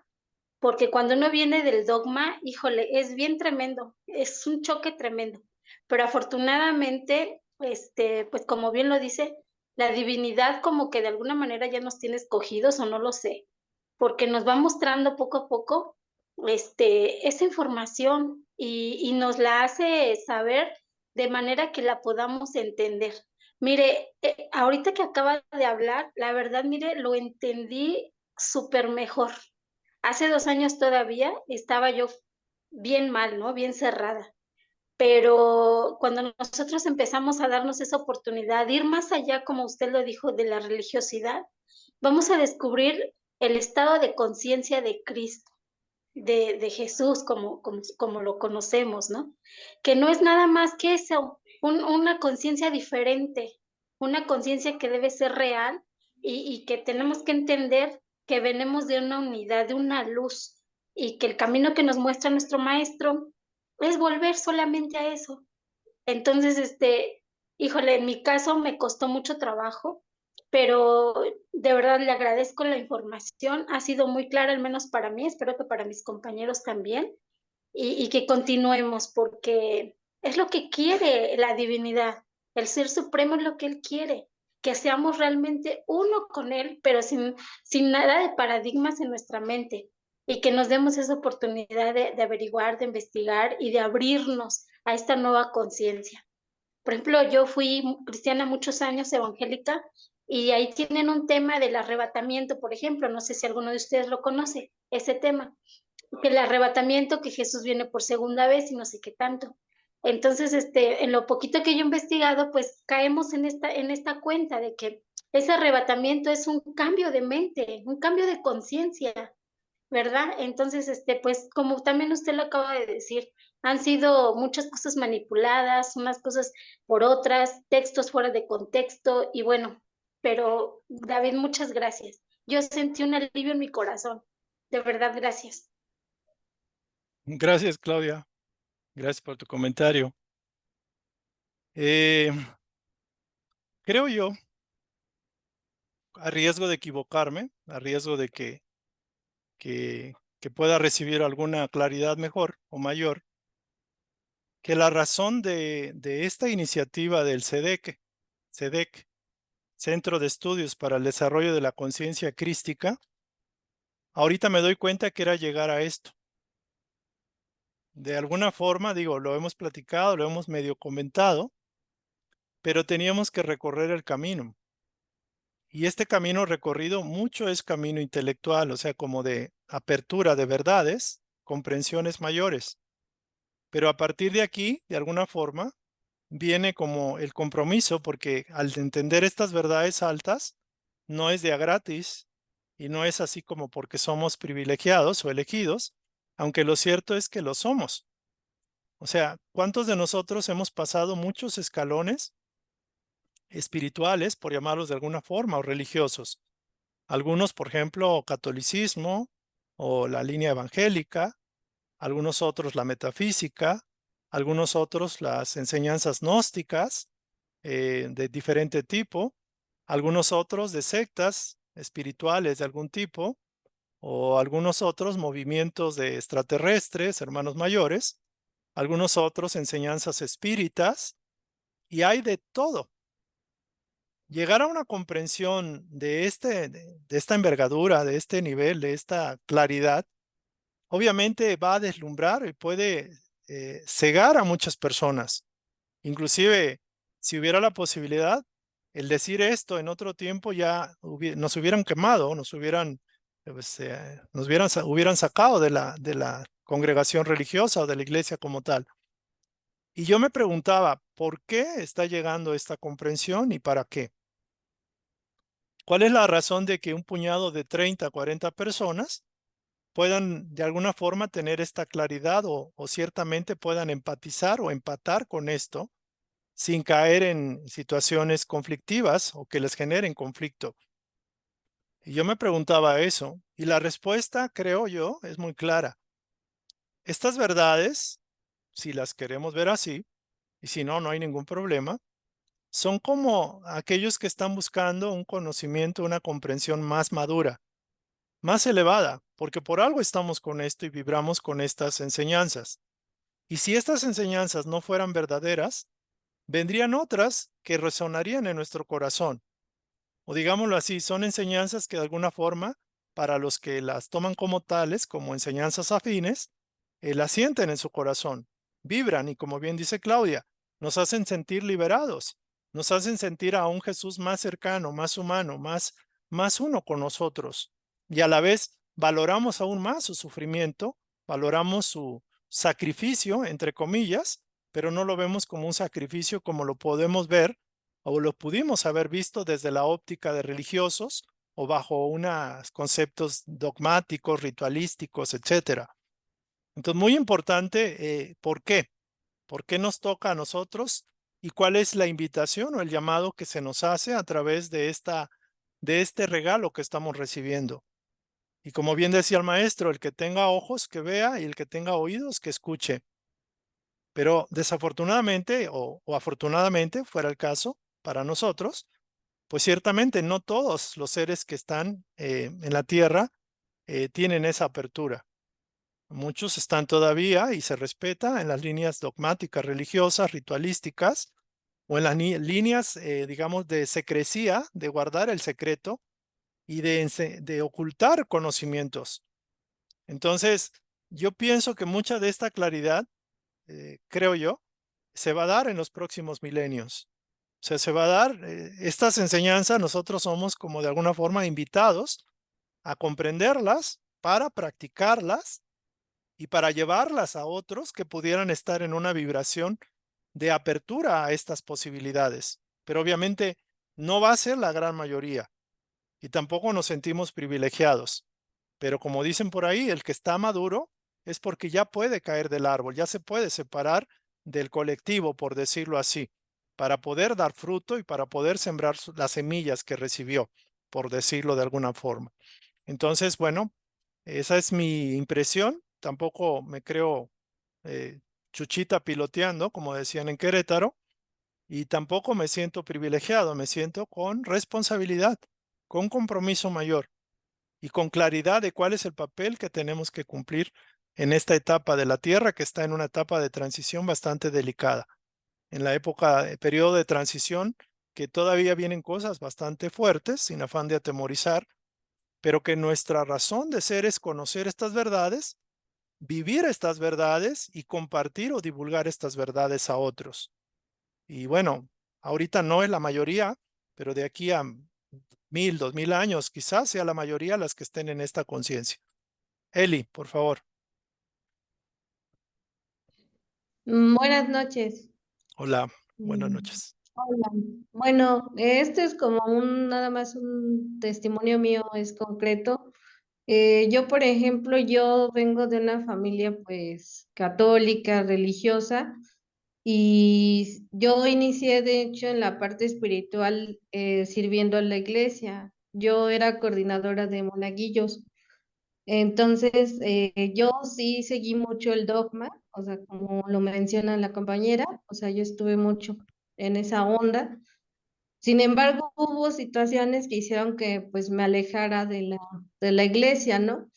S2: porque cuando uno viene del dogma, híjole, es bien tremendo, es un choque tremendo. Pero afortunadamente, pues como bien lo dice, la divinidad como que de alguna manera ya nos tiene escogidos, o no lo sé, porque nos va mostrando poco a poco, esa información, y nos la hace saber de manera que la podamos entender. Mire, ahorita que acaba de hablar, la verdad, mire, lo entendí súper mejor. Hace 2 años todavía estaba yo bien mal, ¿no? Bien cerrada. Pero cuando nosotros empezamos a darnos esa oportunidad de ir más allá, como usted lo dijo, de la religiosidad, vamos a descubrir el estado de conciencia de Cristo, de Jesús, como lo conocemos, ¿no? Que no es nada más que eso, una conciencia diferente, una conciencia que debe ser real, y que tenemos que entender que venimos de una unidad, de una luz, y que el camino que nos muestra nuestro maestro es volver solamente a eso. Entonces, híjole, en mi caso me costó mucho trabajo, pero de verdad le agradezco la información, ha sido muy clara, al menos para mí, espero que para mis compañeros también, y que continuemos, porque es lo que quiere la divinidad, el Ser Supremo es lo que Él quiere, que seamos realmente uno con Él, pero sin nada de paradigmas en nuestra mente, y que nos demos esa oportunidad de averiguar, de investigar y de abrirnos a esta nueva conciencia. Por ejemplo, yo fui cristiana muchos años, evangélica, y ahí tienen un tema del arrebatamiento, por ejemplo, no sé si alguno de ustedes lo conoce, ese tema, que el arrebatamiento, que Jesús viene por segunda vez y no sé qué tanto. Entonces, en lo poquito que yo he investigado, pues caemos en esta cuenta de que ese arrebatamiento es un cambio de mente, un cambio de conciencia, ¿verdad? Entonces, pues como también usted lo acaba de decir, han sido muchas cosas manipuladas, unas cosas por otras, textos fuera de contexto, y bueno, pero David, muchas gracias. Yo sentí un alivio en mi corazón. De verdad, gracias.
S1: gracias, Claudia. Gracias por tu comentario. Eh, creo yo, a riesgo de equivocarme, a riesgo de que pueda recibir alguna claridad mejor o mayor, que la razón de esta iniciativa del CEDEC, Centro de Estudios para el Desarrollo de la Conciencia Crística, ahorita me doy cuenta que era llegar a esto. De alguna forma, digo, lo hemos platicado, lo hemos medio comentado, pero teníamos que recorrer el camino. Y este camino recorrido mucho es camino intelectual, o sea, como de apertura de verdades, comprensiones mayores. Pero a partir de aquí, de alguna forma, viene como el compromiso, porque al entender estas verdades altas, no es de a gratis y no es así como porque somos privilegiados o elegidos, aunque lo cierto es que lo somos. O sea, ¿cuántos de nosotros hemos pasado muchos escalones espirituales, por llamarlos de alguna forma, o religiosos? Algunos, por ejemplo, catolicismo o la línea evangélica, algunos otros la metafísica, algunos otros las enseñanzas gnósticas de diferente tipo, algunos otros de sectas espirituales de algún tipo, o algunos otros movimientos de extraterrestres, hermanos mayores, algunos otros enseñanzas espíritas, y hay de todo. Llegar a una comprensión de esta envergadura, de este nivel, de esta claridad, obviamente va a deslumbrar y puede cegar a muchas personas. Inclusive, si hubiera la posibilidad, el decir esto en otro tiempo ya nos hubieran quemado, hubieran sacado de la congregación religiosa o de la iglesia como tal. Y yo me preguntaba, ¿por qué está llegando esta comprensión y para qué? ¿Cuál es la razón de que un puñado de 30, 40 personas puedan de alguna forma tener esta claridad o ciertamente puedan empatizar o empatar con esto sin caer en situaciones conflictivas o que les generen conflicto? Y yo me preguntaba eso, y la respuesta, creo yo, es muy clara. Estas verdades, si las queremos ver así, y si no, no hay ningún problema, son como aquellos que están buscando un conocimiento, una comprensión más madura, más elevada, porque por algo estamos con esto y vibramos con estas enseñanzas. Y si estas enseñanzas no fueran verdaderas, vendrían otras que resonarían en nuestro corazón. O digámoslo así, son enseñanzas que de alguna forma, para los que las toman como tales, como enseñanzas afines, las sienten en su corazón, vibran y como bien dice Claudia, nos hacen sentir liberados, nos hacen sentir a un Jesús más cercano, más humano, más uno con nosotros. Y a la vez valoramos aún más su sufrimiento, valoramos su sacrificio, entre comillas, pero no lo vemos como un sacrificio como lo podemos ver o lo pudimos haber visto desde la óptica de religiosos o bajo unos conceptos dogmáticos, ritualísticos, etcétera. Entonces, muy importante, ¿por qué? ¿Por qué nos toca a nosotros? ¿Y cuál es la invitación o el llamado que se nos hace a través de este regalo que estamos recibiendo? Y como bien decía el maestro, el que tenga ojos, que vea, y el que tenga oídos, que escuche. Pero desafortunadamente o afortunadamente, fuera el caso, para nosotros, pues ciertamente no todos los seres que están en la Tierra tienen esa apertura. Muchos están todavía y se respeta en las líneas dogmáticas, religiosas, ritualísticas, o en las líneas, digamos, de secrecía, de guardar el secreto y de ocultar conocimientos. Entonces, yo pienso que mucha de esta claridad, creo yo, se va a dar en los próximos milenios. O sea, se va a dar estas enseñanzas, nosotros somos como de alguna forma invitados a comprenderlas para practicarlas y para llevarlas a otros que pudieran estar en una vibración de apertura a estas posibilidades. Pero obviamente no va a ser la gran mayoría y tampoco nos sentimos privilegiados. Pero como dicen por ahí, el que está maduro es porque ya puede caer del árbol, ya se puede separar del colectivo, por decirlo así, para poder dar fruto y para poder sembrar las semillas que recibió, por decirlo de alguna forma. Entonces, bueno, esa es mi impresión. Tampoco me creo eh, chuchita piloteando, como decían en Querétaro, y tampoco me siento privilegiado, me siento con responsabilidad, con compromiso mayor y con claridad de cuál es el papel que tenemos que cumplir en esta etapa de la Tierra, que está en una etapa de transición bastante delicada. En la época, periodo de transición, que todavía vienen cosas bastante fuertes, sin afán de atemorizar, pero que nuestra razón de ser es conocer estas verdades, vivir estas verdades y compartir o divulgar estas verdades a otros. Y bueno, ahorita no es la mayoría, pero de aquí a 1000, 2000 años, quizás sea la mayoría las que estén en esta conciencia. Eli, por favor.
S3: Buenas noches.
S1: Hola, buenas
S3: Mm,
S1: noches.
S3: Hola. Bueno, este es como nada más un testimonio mío, es concreto. Yo, por ejemplo, yo vengo de una familia pues católica, religiosa, y yo inicié de hecho en la parte espiritual sirviendo a la iglesia. Yo era coordinadora de monaguillos. Entonces, yo sí seguí mucho el dogma, o sea, como lo menciona la compañera, o sea, yo estuve mucho en esa onda. Sin embargo, hubo situaciones que hicieron que pues me alejara de la iglesia, ¿no?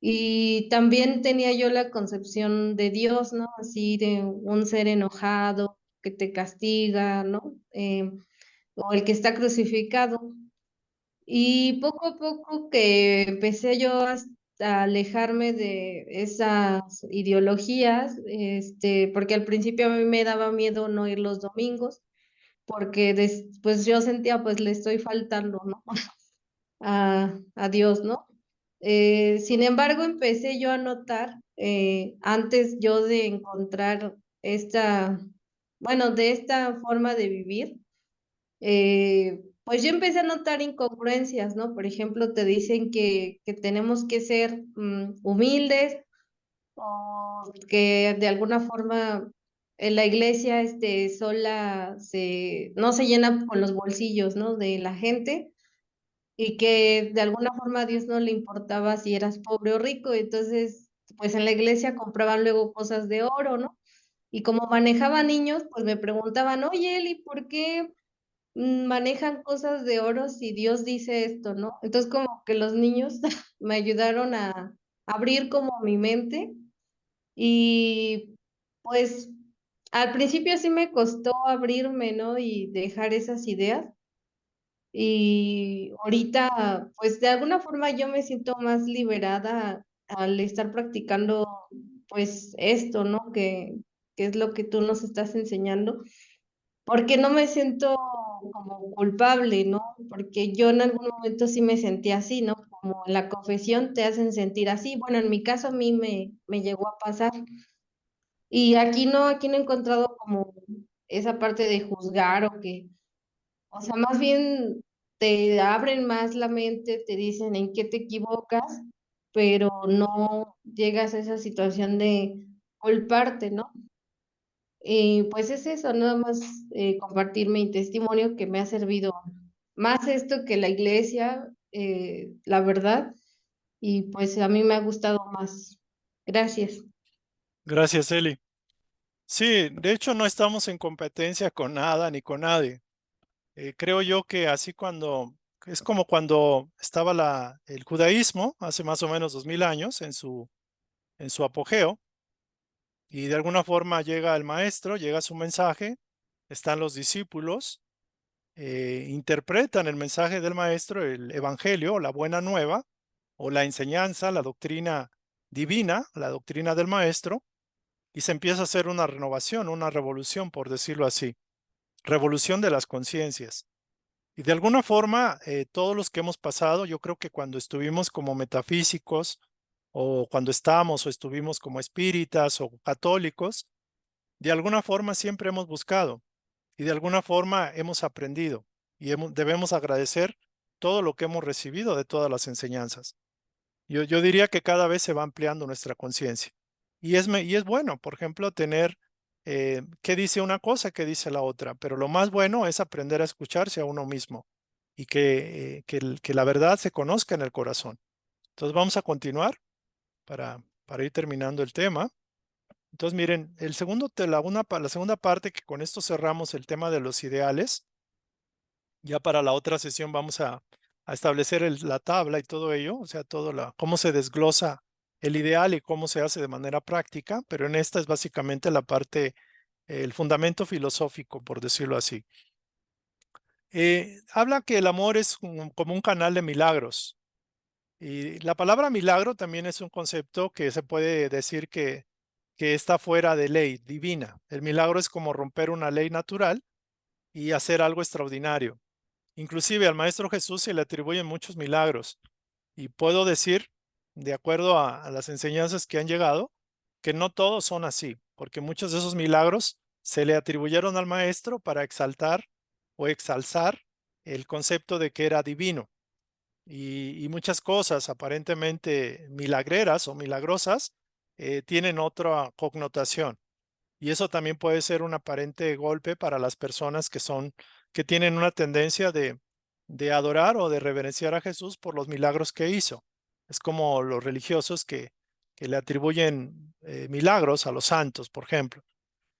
S3: Y también tenía yo la concepción de Dios, ¿no? Así de un ser enojado que te castiga, ¿no? O el que está crucificado. Y poco a poco que empecé yo a alejarme de esas ideologías, porque al principio a mí me daba miedo no ir los domingos, porque pues yo sentía pues le estoy faltando, ¿no? A Dios, ¿no? Sin embargo, empecé yo a notar, antes yo de encontrar esta bueno, de esta forma de vivir, pues yo empecé a notar incongruencias, ¿no? Por ejemplo, te dicen que tenemos que ser humildes o que de alguna forma en la iglesia sola no se llena con los bolsillos, ¿no? De la gente y que de alguna forma a Dios no le importaba si eras pobre o rico, entonces pues en la iglesia compraban luego cosas de oro, ¿no? Y como manejaba niños, pues me preguntaban, oye Eli, ¿por qué manejan cosas de oro si Dios dice esto, ¿no? Entonces como que los niños me ayudaron a abrir como mi mente y pues al principio sí me costó abrirme, ¿no? Y dejar esas ideas. Y ahorita, pues de alguna forma yo me siento más liberada al estar practicando, pues esto, ¿no? Que es lo que tú nos estás enseñando, porque no me siento como culpable, ¿no? Porque yo en algún momento sí me sentí así, ¿no? Como en la confesión te hacen sentir así. Bueno, en mi caso a mí me llegó a pasar. Y aquí no he encontrado como esa parte de juzgar o sea, más bien te abren más la mente, te dicen en qué te equivocas, pero no llegas a esa situación de culparte, ¿no? Y pues es eso, nada más compartir mi testimonio que me ha servido más esto que la iglesia, la verdad, y pues a mí me ha gustado más. Gracias.
S1: Gracias, Eli. Sí, de hecho no estamos en competencia con nada ni con nadie. Creo yo que así es como cuando estaba el judaísmo, hace más o menos 2000 años, en su apogeo, y de alguna forma llega el maestro, llega su mensaje, están los discípulos, interpretan el mensaje del maestro, el evangelio, la buena nueva, o la enseñanza, la doctrina divina, la doctrina del maestro, y se empieza a hacer una renovación, una revolución, por decirlo así, revolución de las conciencias. Y de alguna forma, todos los que hemos pasado, yo creo que cuando estuvimos como metafísicos, o cuando estamos o estuvimos como espíritas o católicos, de alguna forma siempre hemos buscado y de alguna forma hemos aprendido y debemos agradecer todo lo que hemos recibido de todas las enseñanzas. Yo diría que cada vez se va ampliando nuestra conciencia. Y es bueno, por ejemplo, tener qué dice una cosa, qué dice la otra, pero lo más bueno es aprender a escucharse a uno mismo y que la verdad se conozca en el corazón. Entonces vamos a continuar para ir terminando el tema. Entonces miren, la segunda parte, que con esto cerramos el tema de los ideales. Ya para la otra sesión vamos a establecer la tabla y todo ello, o sea, cómo se desglosa el ideal y cómo se hace de manera práctica, pero en esta es básicamente la parte, el fundamento filosófico, por decirlo así. Habla que el amor es como un canal de milagros. Y la palabra milagro también es un concepto que se puede decir que está fuera de ley divina. El milagro es como romper una ley natural y hacer algo extraordinario. Inclusive al Maestro Jesús se le atribuyen muchos milagros. Y puedo decir, de acuerdo a las enseñanzas que han llegado, que no todos son así, porque muchos de esos milagros se le atribuyeron al Maestro para exaltar o exalzar el concepto de que era divino. Y muchas cosas aparentemente milagreras o milagrosas tienen otra connotación. Y eso también puede ser un aparente golpe para las personas que tienen una tendencia de adorar o de reverenciar a Jesús por los milagros que hizo. Es como los religiosos que le atribuyen milagros a los santos, por ejemplo.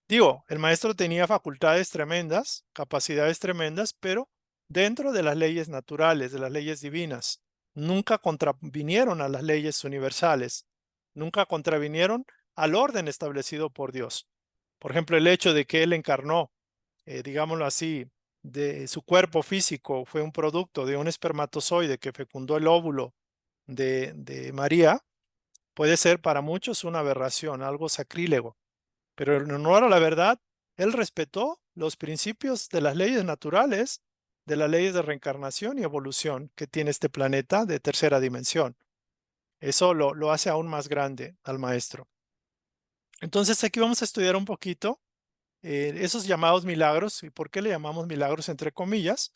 S1: Digo, el maestro tenía facultades tremendas, capacidades tremendas, pero dentro de las leyes naturales, de las leyes divinas. Nunca contravinieron a las leyes universales, nunca contravinieron al orden establecido por Dios. Por ejemplo, el hecho de que él encarnó, digámoslo así, de su cuerpo físico fue un producto de un espermatozoide que fecundó el óvulo de María, puede ser para muchos una aberración, algo sacrílego. Pero en honor a la verdad, él respetó los principios de las leyes naturales, de las leyes de reencarnación y evolución que tiene este planeta de tercera dimensión. Eso lo hace aún más grande al maestro. Entonces aquí vamos a estudiar un poquito esos llamados milagros, ¿y por qué le llamamos milagros entre comillas?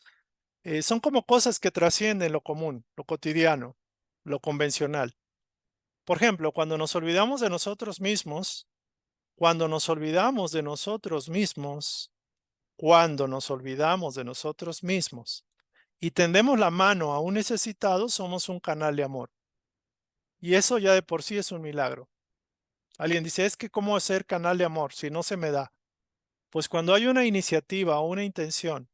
S1: Son como cosas que trascienden lo común, lo cotidiano, lo convencional. Por ejemplo, cuando nos olvidamos de nosotros mismos, cuando nos olvidamos de nosotros mismos, cuando nos olvidamos de nosotros mismos y tendemos la mano a un necesitado, somos un canal de amor. Y eso ya de por sí es un milagro. Alguien dice, es que ¿cómo hacer canal de amor si no se me da? Pues cuando hay una iniciativa o una intención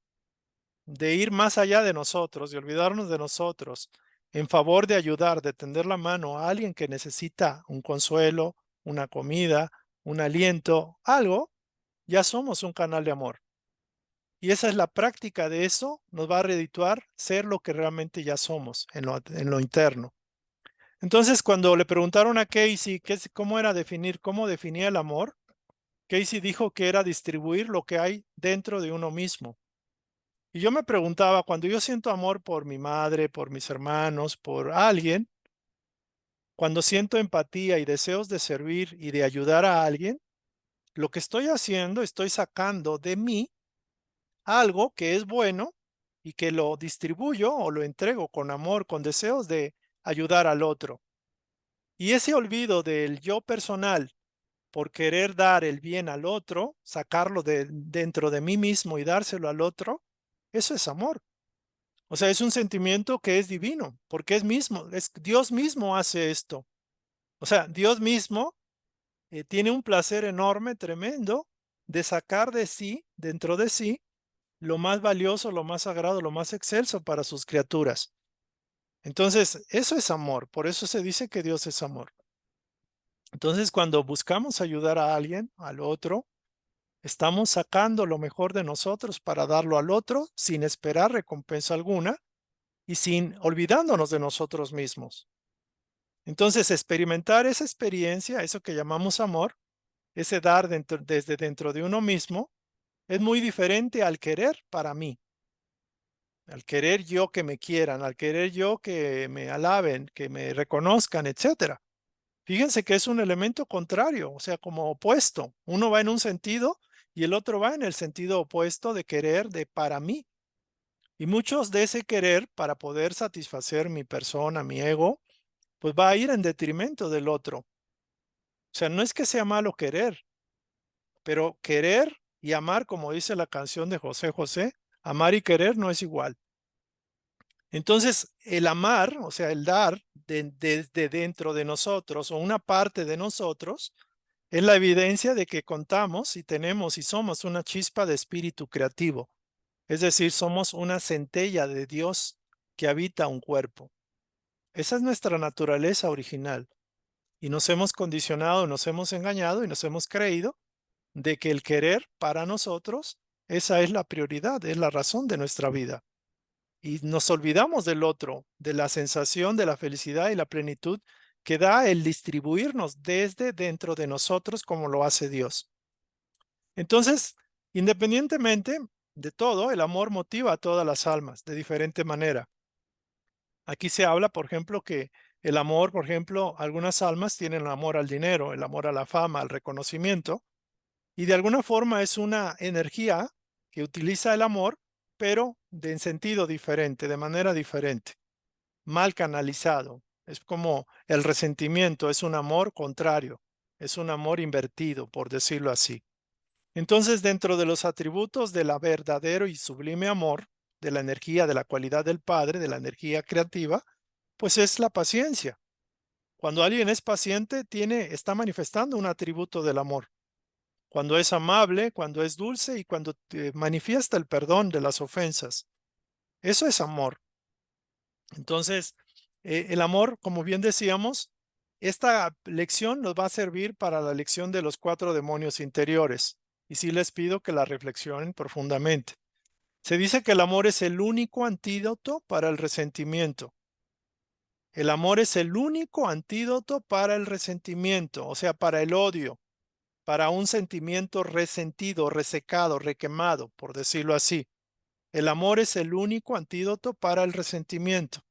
S1: de ir más allá de nosotros, de olvidarnos de nosotros, en favor de ayudar, de tender la mano a alguien que necesita un consuelo, una comida, un aliento, algo, ya somos un canal de amor. Y esa es la práctica de eso, nos va a redituar ser lo que realmente ya somos en lo interno. Entonces, cuando le preguntaron a Casey cómo era definir, cómo definía el amor, Casey dijo que era distribuir lo que hay dentro de uno mismo. Y yo me preguntaba, cuando yo siento amor por mi madre, por mis hermanos, por alguien, cuando siento empatía y deseos de servir y de ayudar a alguien, lo que estoy haciendo, estoy sacando de mí algo que es bueno y que lo distribuyo o lo entrego con amor, con deseos de ayudar al otro. Y ese olvido del yo personal por querer dar el bien al otro, sacarlo de dentro de mí mismo y dárselo al otro, eso es amor. O sea, es un sentimiento que es divino, porque es Dios mismo hace esto. O sea, Dios mismo tiene un placer enorme, tremendo, de sacar de sí, dentro de sí, lo más valioso, lo más sagrado, lo más excelso para sus criaturas. Entonces, eso es amor, por eso se dice que Dios es amor. Entonces, cuando buscamos ayudar a alguien, al otro, estamos sacando lo mejor de nosotros para darlo al otro sin esperar recompensa alguna y sin olvidándonos de nosotros mismos. Entonces, experimentar esa experiencia, eso que llamamos amor, ese dar desde dentro de uno mismo, es muy diferente al querer para mí, al querer yo que me quieran, al querer yo que me alaben, que me reconozcan, etcétera. Fíjense que es un elemento contrario, o sea, como opuesto. Uno va en un sentido y el otro va en el sentido opuesto de querer de para mí. Y muchos de ese querer para poder satisfacer mi persona, mi ego, pues va a ir en detrimento del otro. O sea, no es que sea malo querer, pero querer y amar, como dice la canción de José José, amar y querer no es igual. Entonces, el amar, o sea, el dar desde dentro de nosotros o una parte de nosotros, es la evidencia de que contamos y tenemos y somos una chispa de espíritu creativo. Es decir, somos una centella de Dios que habita un cuerpo. Esa es nuestra naturaleza original. Y nos hemos condicionado, nos hemos engañado y nos hemos creído de que el querer para nosotros, esa es la prioridad, es la razón de nuestra vida. Y nos olvidamos del otro, de la sensación de la felicidad y la plenitud que da el distribuirnos desde dentro de nosotros como lo hace Dios. Entonces, independientemente de todo, el amor motiva a todas las almas de diferente manera. Aquí se habla, por ejemplo, que el amor, por ejemplo, algunas almas tienen el amor al dinero, el amor a la fama, al reconocimiento, y de alguna forma es una energía que utiliza el amor, pero en sentido diferente, de manera diferente, mal canalizado. Es como el resentimiento, es un amor contrario, es un amor invertido, por decirlo así. Entonces, dentro de los atributos del verdadero y sublime amor, de la energía, de la cualidad del Padre, de la energía creativa, pues es la paciencia. Cuando alguien es paciente, está manifestando un atributo del amor. Cuando es amable, cuando es dulce y cuando manifiesta el perdón de las ofensas. Eso es amor. Entonces, el amor, como bien decíamos, esta lección nos va a servir para la lección de los 4 demonios interiores. Y sí les pido que la reflexionen profundamente. Se dice que el amor es el único antídoto para el resentimiento. El amor es el único antídoto para el resentimiento, o sea, para el odio, para un sentimiento resentido, resecado, requemado, por decirlo así. El amor es el único antídoto para el resentimiento.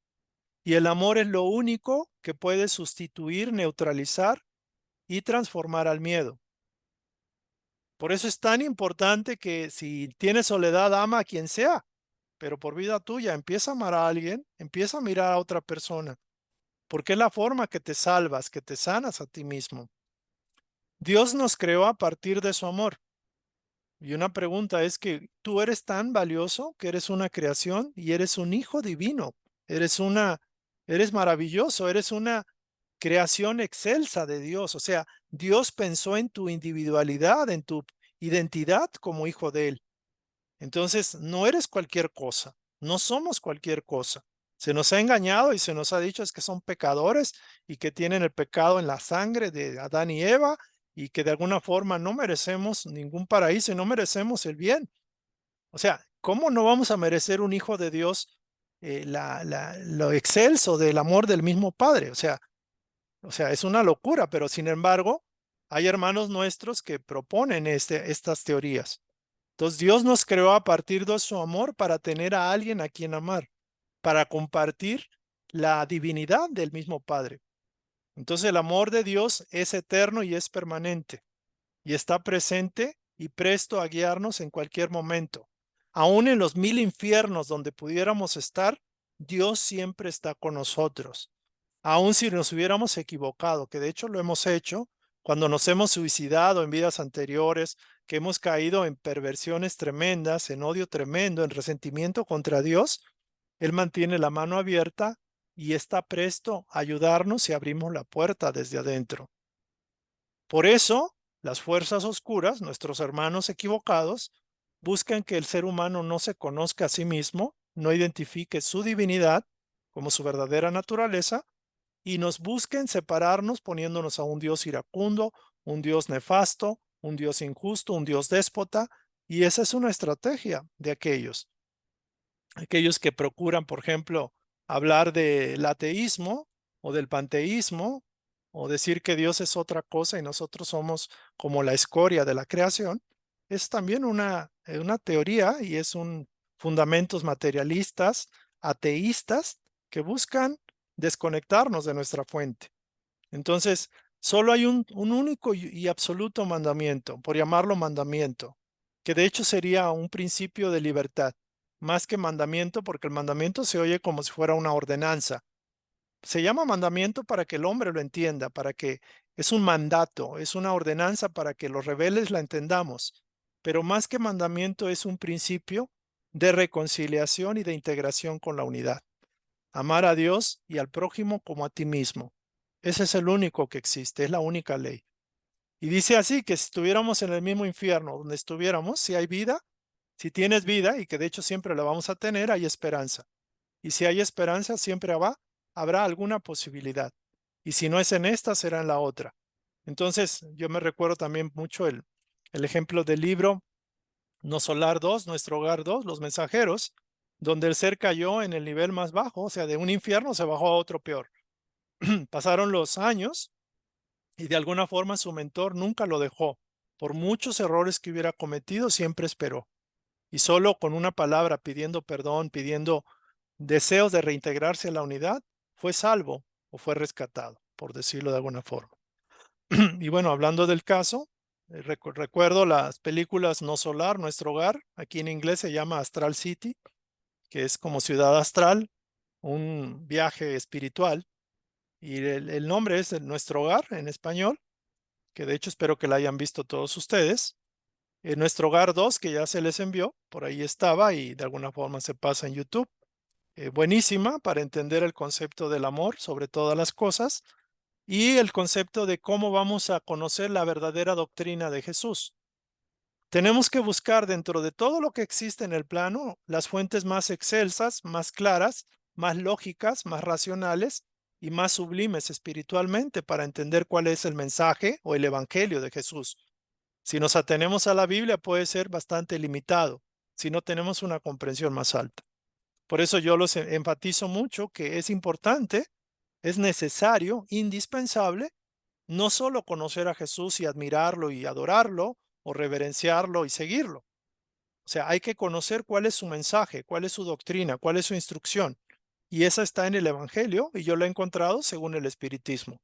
S1: Y el amor es lo único que puede sustituir, neutralizar y transformar al miedo. Por eso es tan importante que si tienes soledad, ama a quien sea, pero por vida tuya empieza a amar a alguien, empieza a mirar a otra persona, porque es la forma que te salvas, que te sanas a ti mismo. Dios nos creó a partir de su amor. Y una pregunta es que tú eres tan valioso que eres una creación y eres un hijo divino. Eres maravilloso, eres una creación excelsa de Dios. O sea, Dios pensó en tu individualidad, en tu identidad como hijo de Él. Entonces, no eres cualquier cosa, no somos cualquier cosa. Se nos ha engañado y se nos ha dicho es que son pecadores y que tienen el pecado en la sangre de Adán y Eva y que de alguna forma no merecemos ningún paraíso y no merecemos el bien. O sea, ¿cómo no vamos a merecer un hijo de Dios lo excelso del amor del mismo Padre? O sea, es una locura, pero sin embargo, hay hermanos nuestros que proponen estas teorías. Entonces Dios nos creó a partir de su amor para tener a alguien a quien amar, para compartir la divinidad del mismo Padre. Entonces el amor de Dios es eterno y es permanente y está presente y presto a guiarnos en cualquier momento. Aún en los 1000 infiernos donde pudiéramos estar, Dios siempre está con nosotros. Aún si nos hubiéramos equivocado, que de hecho lo hemos hecho, cuando nos hemos suicidado en vidas anteriores, que hemos caído en perversiones tremendas, en odio tremendo, en resentimiento contra Dios, Él mantiene la mano abierta y está presto a ayudarnos si abrimos la puerta desde adentro. Por eso, las fuerzas oscuras, nuestros hermanos equivocados, buscan que el ser humano no se conozca a sí mismo, no identifique su divinidad como su verdadera naturaleza, y nos busquen separarnos poniéndonos a un Dios iracundo, un Dios nefasto, un Dios injusto, un Dios déspota, y esa es una estrategia de aquellos que procuran, por ejemplo, hablar del ateísmo o del panteísmo, o decir que Dios es otra cosa y nosotros somos como la escoria de la creación, es también una teoría y es un fundamentos materialistas, ateístas, que buscan desconectarnos de nuestra fuente. Entonces, solo hay un único y absoluto mandamiento, por llamarlo mandamiento, que de hecho sería un principio de libertad, más que mandamiento, porque el mandamiento se oye como si fuera una ordenanza. Se llama mandamiento para que el hombre lo entienda, para que es un mandato, es una ordenanza para que los rebeldes la entendamos. Pero más que mandamiento es un principio de reconciliación y de integración con la unidad. Amar a Dios y al prójimo como a ti mismo. Ese es el único que existe, es la única ley. Y dice así que si estuviéramos en el mismo infierno donde estuviéramos, si hay vida, si tienes vida, y que de hecho siempre la vamos a tener, hay esperanza. Y si hay esperanza, siempre habrá alguna posibilidad. Y si no es en esta, será en la otra. Entonces, yo me recuerdo también mucho el ejemplo del libro No Solar 2, Nuestro Hogar 2, Los Mensajeros, donde el ser cayó en el nivel más bajo, o sea, de un infierno se bajó a otro peor. Pasaron los años y de alguna forma su mentor nunca lo dejó. Por muchos errores que hubiera cometido, siempre esperó. Y solo con una palabra pidiendo perdón, pidiendo deseos de reintegrarse a la unidad, fue salvo o fue rescatado, por decirlo de alguna forma. Y bueno, hablando del caso, recuerdo las películas No Solar, Nuestro Hogar, aquí en inglés se llama Astral City, que es como ciudad astral, un viaje espiritual, y el nombre es Nuestro Hogar en español, que de hecho espero que la hayan visto todos ustedes. Nuestro Hogar 2, que ya se les envió, por ahí estaba y de alguna forma se pasa en YouTube. Buenísima para entender el concepto del amor sobre todas las cosas y el concepto de cómo vamos a conocer la verdadera doctrina de Jesús. Tenemos que buscar dentro de todo lo que existe en el plano las fuentes más excelsas, más claras, más lógicas, más racionales y más sublimes espiritualmente para entender cuál es el mensaje o el evangelio de Jesús. Si nos atenemos a la Biblia puede ser bastante limitado si no tenemos una comprensión más alta. Por eso yo los enfatizo mucho que es importante, es necesario, indispensable, no solo conocer a Jesús y admirarlo y adorarlo o reverenciarlo y seguirlo. O sea, hay que conocer cuál es su mensaje, cuál es su doctrina, cuál es su instrucción. Y esa está en el Evangelio y yo la he encontrado según el Espiritismo.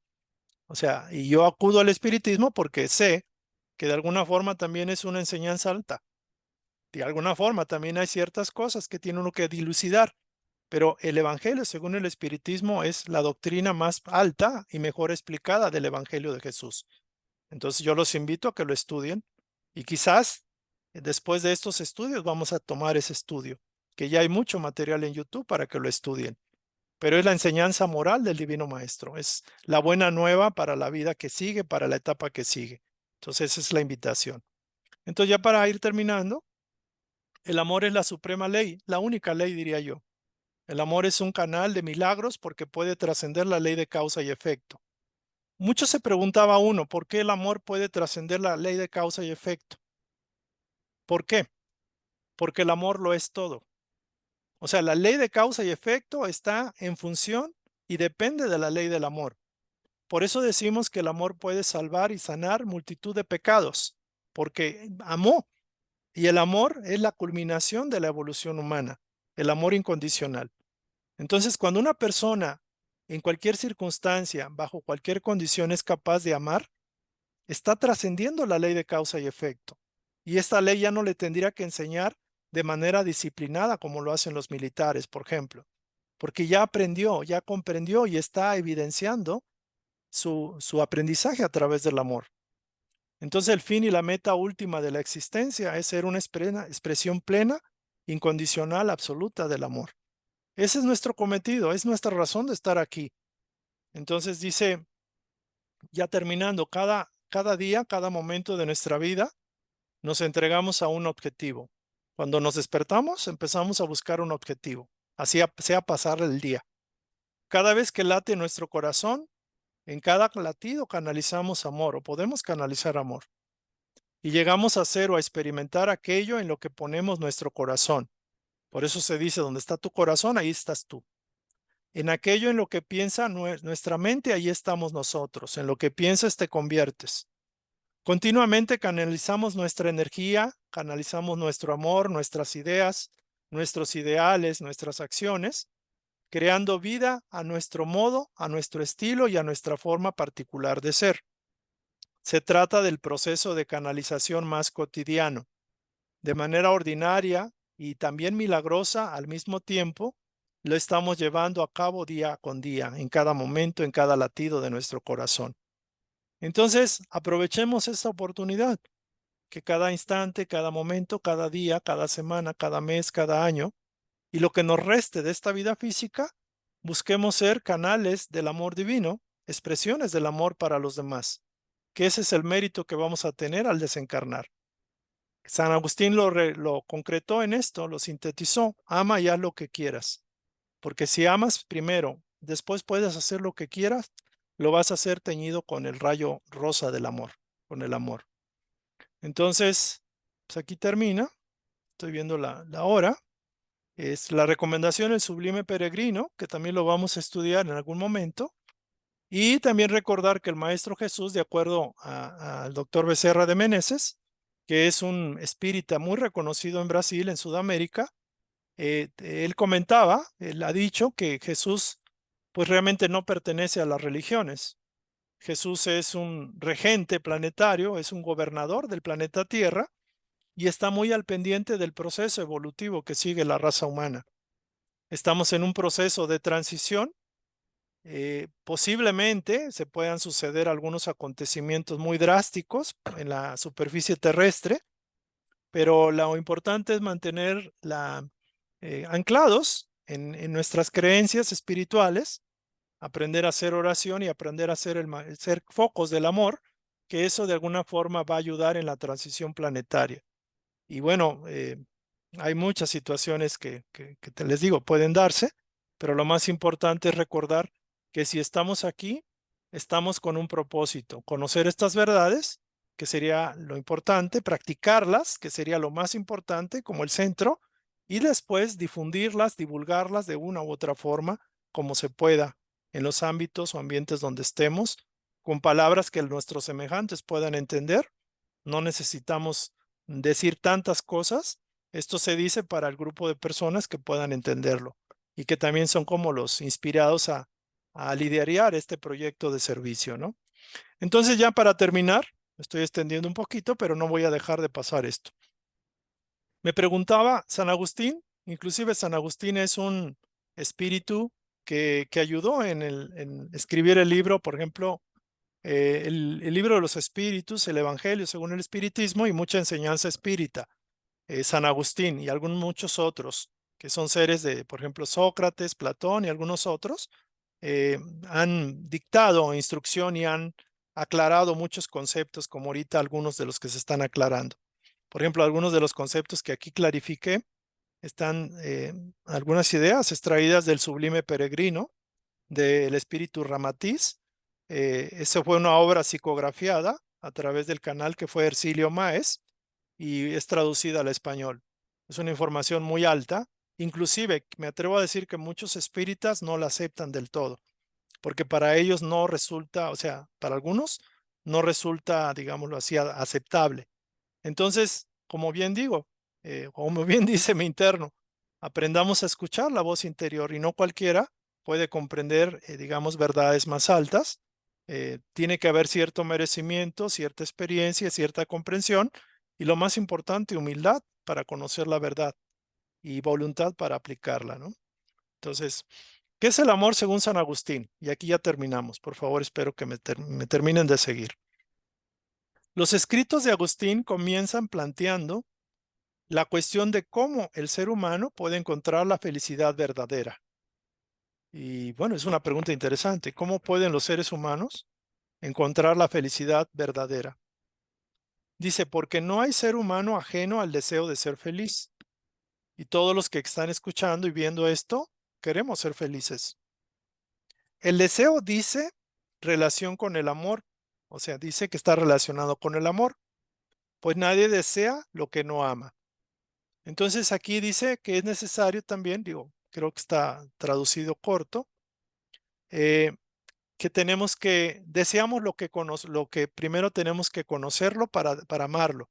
S1: O sea, y yo acudo al Espiritismo porque sé que de alguna forma también es una enseñanza alta. De alguna forma también hay ciertas cosas que tiene uno que dilucidar, pero el Evangelio, según el Espiritismo, es la doctrina más alta y mejor explicada del Evangelio de Jesús. Entonces yo los invito a que lo estudien y quizás después de estos estudios vamos a tomar ese estudio, que ya hay mucho material en YouTube para que lo estudien. Pero es la enseñanza moral del Divino Maestro, es la buena nueva para la vida que sigue, para la etapa que sigue. Entonces esa es la invitación. Entonces ya para ir terminando, el amor es la suprema ley, la única ley diría yo. El amor es un canal de milagros porque puede trascender la ley de causa y efecto. Mucho se preguntaba uno, ¿por qué el amor puede trascender la ley de causa y efecto? ¿Por qué? Porque el amor lo es todo. O sea, la ley de causa y efecto está en función y depende de la ley del amor. Por eso decimos que el amor puede salvar y sanar multitud de pecados, porque amó. Y el amor es la culminación de la evolución humana, el amor incondicional. Entonces, cuando una persona en cualquier circunstancia, bajo cualquier condición es capaz de amar, está trascendiendo la ley de causa y efecto. Y esta ley ya no le tendría que enseñar de manera disciplinada como lo hacen los militares, por ejemplo, porque ya aprendió, ya comprendió y está evidenciando su aprendizaje a través del amor. Entonces el fin y la meta última de la existencia es ser una expresión plena, incondicional, absoluta del amor. Ese es nuestro cometido, es nuestra razón de estar aquí. Entonces dice, ya terminando, cada día, cada momento de nuestra vida, nos entregamos a un objetivo. Cuando nos despertamos, empezamos a buscar un objetivo, así sea pasar el día. Cada vez que late nuestro corazón, en cada latido canalizamos amor o podemos canalizar amor. Y llegamos a ser o a experimentar aquello en lo que ponemos nuestro corazón. Por eso se dice, donde está tu corazón, ahí estás tú. En aquello en lo que piensa nuestra mente, ahí estamos nosotros. En lo que piensas te conviertes. Continuamente canalizamos nuestra energía, canalizamos nuestro amor, nuestras ideas, nuestros ideales, nuestras acciones, creando vida a nuestro modo, a nuestro estilo y a nuestra forma particular de ser. Se trata del proceso de canalización más cotidiano. De manera ordinaria y también milagrosa al mismo tiempo, lo estamos llevando a cabo día con día, en cada momento, en cada latido de nuestro corazón. Entonces, aprovechemos esta oportunidad, que cada instante, cada momento, cada día, cada semana, cada mes, cada año, y lo que nos reste de esta vida física, busquemos ser canales del amor divino, expresiones del amor para los demás, que ese es el mérito que vamos a tener al desencarnar. San Agustín lo concretó en esto, lo sintetizó, ama y haz lo que quieras, porque si amas primero, después puedes hacer lo que quieras, lo vas a hacer teñido con el rayo rosa del amor, con el amor. Entonces, pues aquí termina, estoy viendo la hora, es la recomendación El Sublime Peregrino, que también lo vamos a estudiar en algún momento, y también recordar que el Maestro Jesús, de acuerdo al doctor Becerra de Meneses, que es un espírita muy reconocido en Brasil, en Sudamérica, él comentaba, él ha dicho que Jesús pues realmente no pertenece a las religiones. Jesús es un regente planetario, es un gobernador del planeta Tierra y está muy al pendiente del proceso evolutivo que sigue la raza humana. Estamos en un proceso de transición. Posiblemente se puedan suceder algunos acontecimientos muy drásticos en la superficie terrestre, pero lo importante es mantener anclados en nuestras creencias espirituales, aprender a hacer oración y aprender a ser focos del amor, que eso de alguna forma va a ayudar en la transición planetaria. Y bueno, hay muchas situaciones que les digo, pueden darse, pero lo más importante es recordar que si estamos aquí, estamos con un propósito, conocer estas verdades, que sería lo importante, practicarlas, que sería lo más importante como el centro, y después difundirlas, divulgarlas de una u otra forma, como se pueda, en los ámbitos o ambientes donde estemos, con palabras que nuestros semejantes puedan entender. No necesitamos decir tantas cosas. Esto se dice para el grupo de personas que puedan entenderlo y que también son como los inspirados a liderar este proyecto de servicio, ¿no? Entonces ya para terminar, Me estoy extendiendo un poquito, pero no voy a dejar de pasar esto. Me preguntaba San Agustín, inclusive San Agustín es un espíritu que ayudó en escribir el libro, por ejemplo, el libro de los espíritus, el Evangelio según el espiritismo y mucha enseñanza espírita. San Agustín y muchos otros, que son seres de, por ejemplo, Sócrates, Platón y algunos otros, han dictado instrucción y han aclarado muchos conceptos, como ahorita algunos de los que se están aclarando. Por ejemplo, algunos de los conceptos que aquí clarifiqué están algunas ideas extraídas del Sublime Peregrino, del Espíritu Ramatiz. Esa fue una obra psicografiada a través del canal que fue Ercilio Máez y es traducida al español. Es una información muy alta, inclusive me atrevo a decir que muchos espíritas no la aceptan del todo, porque para ellos no resulta, o sea, para algunos no resulta, digámoslo así, aceptable. Entonces, como bien digo, como bien dice mi interno, aprendamos a escuchar la voz interior y no cualquiera puede comprender, digamos, verdades más altas. Tiene que haber cierto merecimiento, cierta experiencia, cierta comprensión y lo más importante, humildad para conocer la verdad y voluntad para aplicarla, ¿no? Entonces, ¿qué es el amor según San Agustín? Y aquí ya terminamos. Por favor, espero que me terminen de seguir. Los escritos de Agustín comienzan planteando la cuestión de cómo el ser humano puede encontrar la felicidad verdadera. Y bueno, es una pregunta interesante. ¿Cómo pueden los seres humanos encontrar la felicidad verdadera? Dice, porque no hay ser humano ajeno al deseo de ser feliz. Y todos los que están escuchando y viendo esto, queremos ser felices. El deseo dice relación con el amor. O sea, dice que está relacionado con el amor. Pues nadie desea lo que no ama. Entonces aquí dice que es necesario también, digo, creo que está traducido corto, que tenemos que, deseamos lo que primero tenemos que conocerlo para amarlo.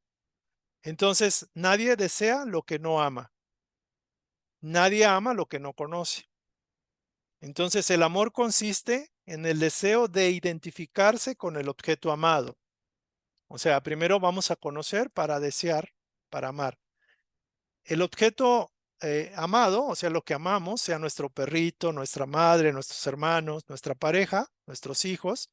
S1: Entonces, nadie desea lo que no ama. Nadie ama lo que no conoce. Entonces, el amor consiste en el deseo de identificarse con el objeto amado. O sea, primero vamos a conocer para desear, para amar. El objeto amado, o sea, lo que amamos, sea nuestro perrito, nuestra madre, nuestros hermanos, nuestra pareja, nuestros hijos,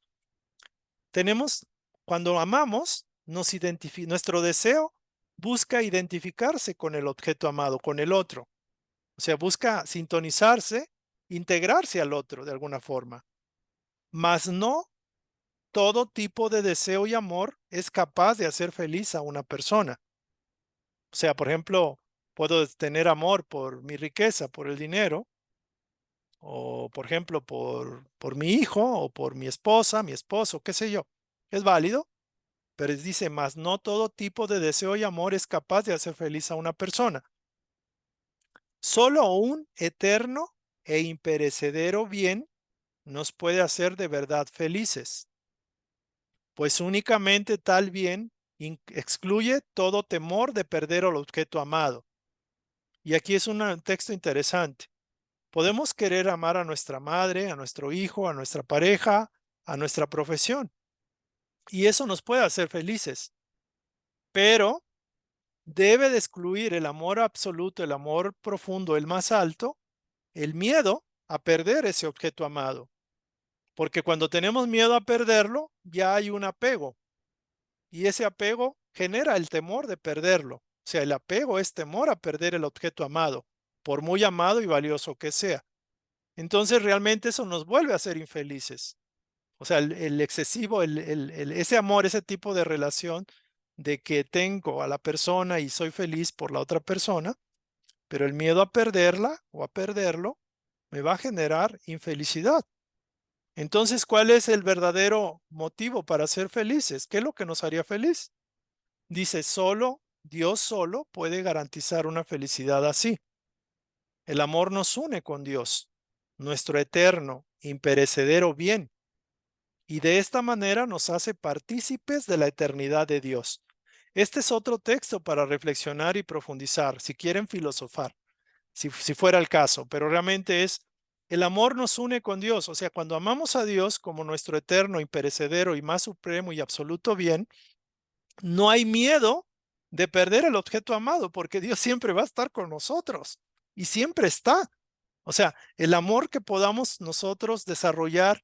S1: cuando amamos, nuestro deseo busca identificarse con el objeto amado, con el otro. O sea, busca sintonizarse, integrarse al otro de alguna forma. Mas no todo tipo de deseo y amor es capaz de hacer feliz a una persona. O sea, por ejemplo, puedo tener amor por mi riqueza, por el dinero, o por ejemplo, por mi hijo, o por mi esposa, mi esposo, qué sé yo. Es válido, pero dice, más no todo tipo de deseo y amor es capaz de hacer feliz a una persona. Solo un eterno e imperecedero bien nos puede hacer de verdad felices, pues únicamente tal bien excluye todo temor de perder el objeto amado. Y aquí es un texto interesante. Podemos querer amar a nuestra madre, a nuestro hijo, a nuestra pareja, a nuestra profesión. Y eso nos puede hacer felices. Pero debe de excluir el amor absoluto, el amor profundo, el más alto, el miedo a perder ese objeto amado. Porque cuando tenemos miedo a perderlo, ya hay un apego. Y ese apego genera el temor de perderlo. O sea, el apego es temor a perder el objeto amado, por muy amado y valioso que sea. Entonces realmente eso nos vuelve a ser infelices. O sea, el excesivo, ese amor, ese tipo de relación de que tengo a la persona y soy feliz por la otra persona, pero el miedo a perderla o a perderlo me va a generar infelicidad. Entonces, ¿cuál es el verdadero motivo para ser felices? ¿Qué es lo que nos haría feliz? Dice, Dios solo puede garantizar una felicidad así. El amor nos une con Dios, nuestro eterno, imperecedero bien, y de esta manera nos hace partícipes de la eternidad de Dios. Este es otro texto para reflexionar y profundizar, si quieren filosofar, si fuera el caso, pero realmente el amor nos une con Dios, o sea, cuando amamos a Dios como nuestro eterno, imperecedero y más supremo y absoluto bien, no hay miedo de perder el objeto amado, porque Dios siempre va a estar con nosotros y siempre está. O sea, el amor que podamos nosotros desarrollar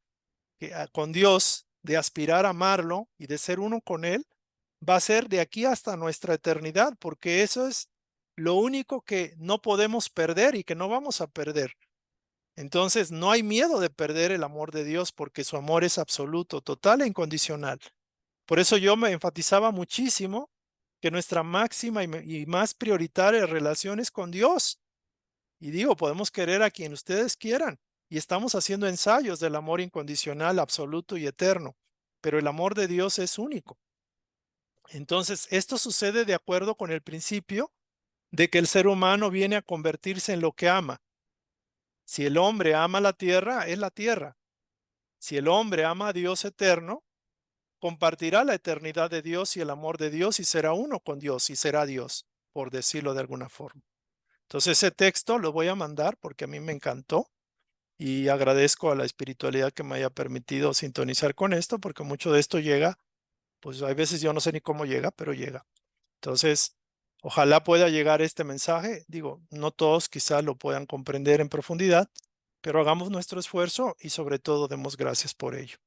S1: con Dios, de aspirar a amarlo y de ser uno con Él, va a ser de aquí hasta nuestra eternidad, porque eso es lo único que no podemos perder y que no vamos a perder. Entonces, no hay miedo de perder el amor de Dios, porque su amor es absoluto, total e incondicional. Por eso yo me enfatizaba muchísimo que nuestra máxima y más prioritaria relación es con Dios. Y digo, podemos querer a quien ustedes quieran, y estamos haciendo ensayos del amor incondicional, absoluto y eterno, pero el amor de Dios es único. Entonces, esto sucede de acuerdo con el principio de que el ser humano viene a convertirse en lo que ama. Si el hombre ama la tierra, es la tierra. Si el hombre ama a Dios eterno, compartirá la eternidad de Dios y el amor de Dios y será uno con Dios y será Dios, por decirlo de alguna forma. Entonces, ese texto lo voy a mandar porque a mí me encantó y agradezco a la espiritualidad que me haya permitido sintonizar con esto, porque mucho de esto llega, pues hay veces yo no sé ni cómo llega, pero llega. Entonces, ojalá pueda llegar este mensaje. Digo, no todos quizás lo puedan comprender en profundidad, pero hagamos nuestro esfuerzo y sobre todo demos gracias por ello.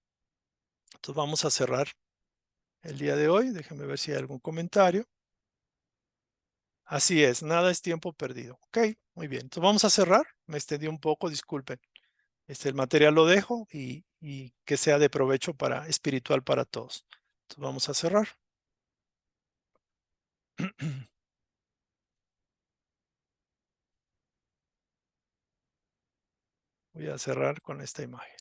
S1: Entonces vamos a cerrar el día de hoy. Déjenme ver si hay algún comentario. Así es, nada es tiempo perdido. Ok, muy bien. Entonces vamos a cerrar. Me extendí un poco, disculpen. El material lo dejo y que sea de provecho espiritual para todos. Entonces vamos a cerrar. Voy a cerrar con esta imagen.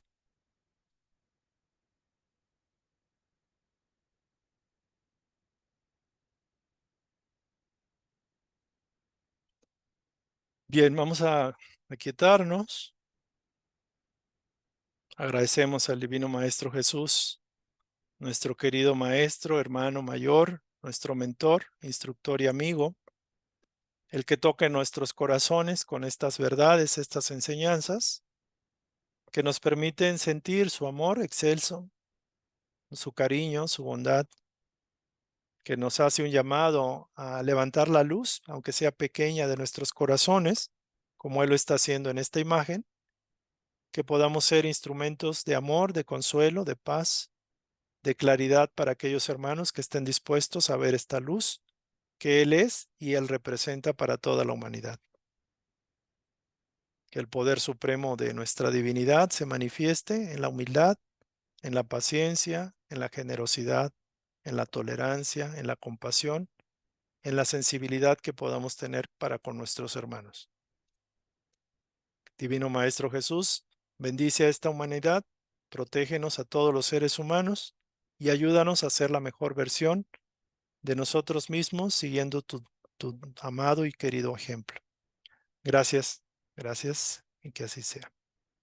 S1: Bien, vamos a aquietarnos. Agradecemos al Divino Maestro Jesús, nuestro querido Maestro, hermano mayor, nuestro mentor, instructor y amigo, el que toque nuestros corazones con estas verdades, estas enseñanzas, que nos permiten sentir su amor excelso, su cariño, su bondad, que nos hace un llamado a levantar la luz, aunque sea pequeña, de nuestros corazones, como Él lo está haciendo en esta imagen, que podamos ser instrumentos de amor, de consuelo, de paz, de claridad para aquellos hermanos que estén dispuestos a ver esta luz que Él es y Él representa para toda la humanidad. Que el poder supremo de nuestra divinidad se manifieste en la humildad, en la paciencia, en la generosidad, en la tolerancia, en la compasión, en la sensibilidad que podamos tener para con nuestros hermanos. Divino Maestro Jesús, bendice a esta humanidad, protégenos a todos los seres humanos y ayúdanos a ser la mejor versión de nosotros mismos siguiendo tu amado y querido ejemplo. Gracias, gracias y que así sea.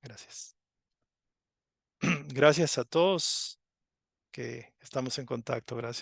S1: Gracias. Gracias a todos que estamos en contacto. Gracias.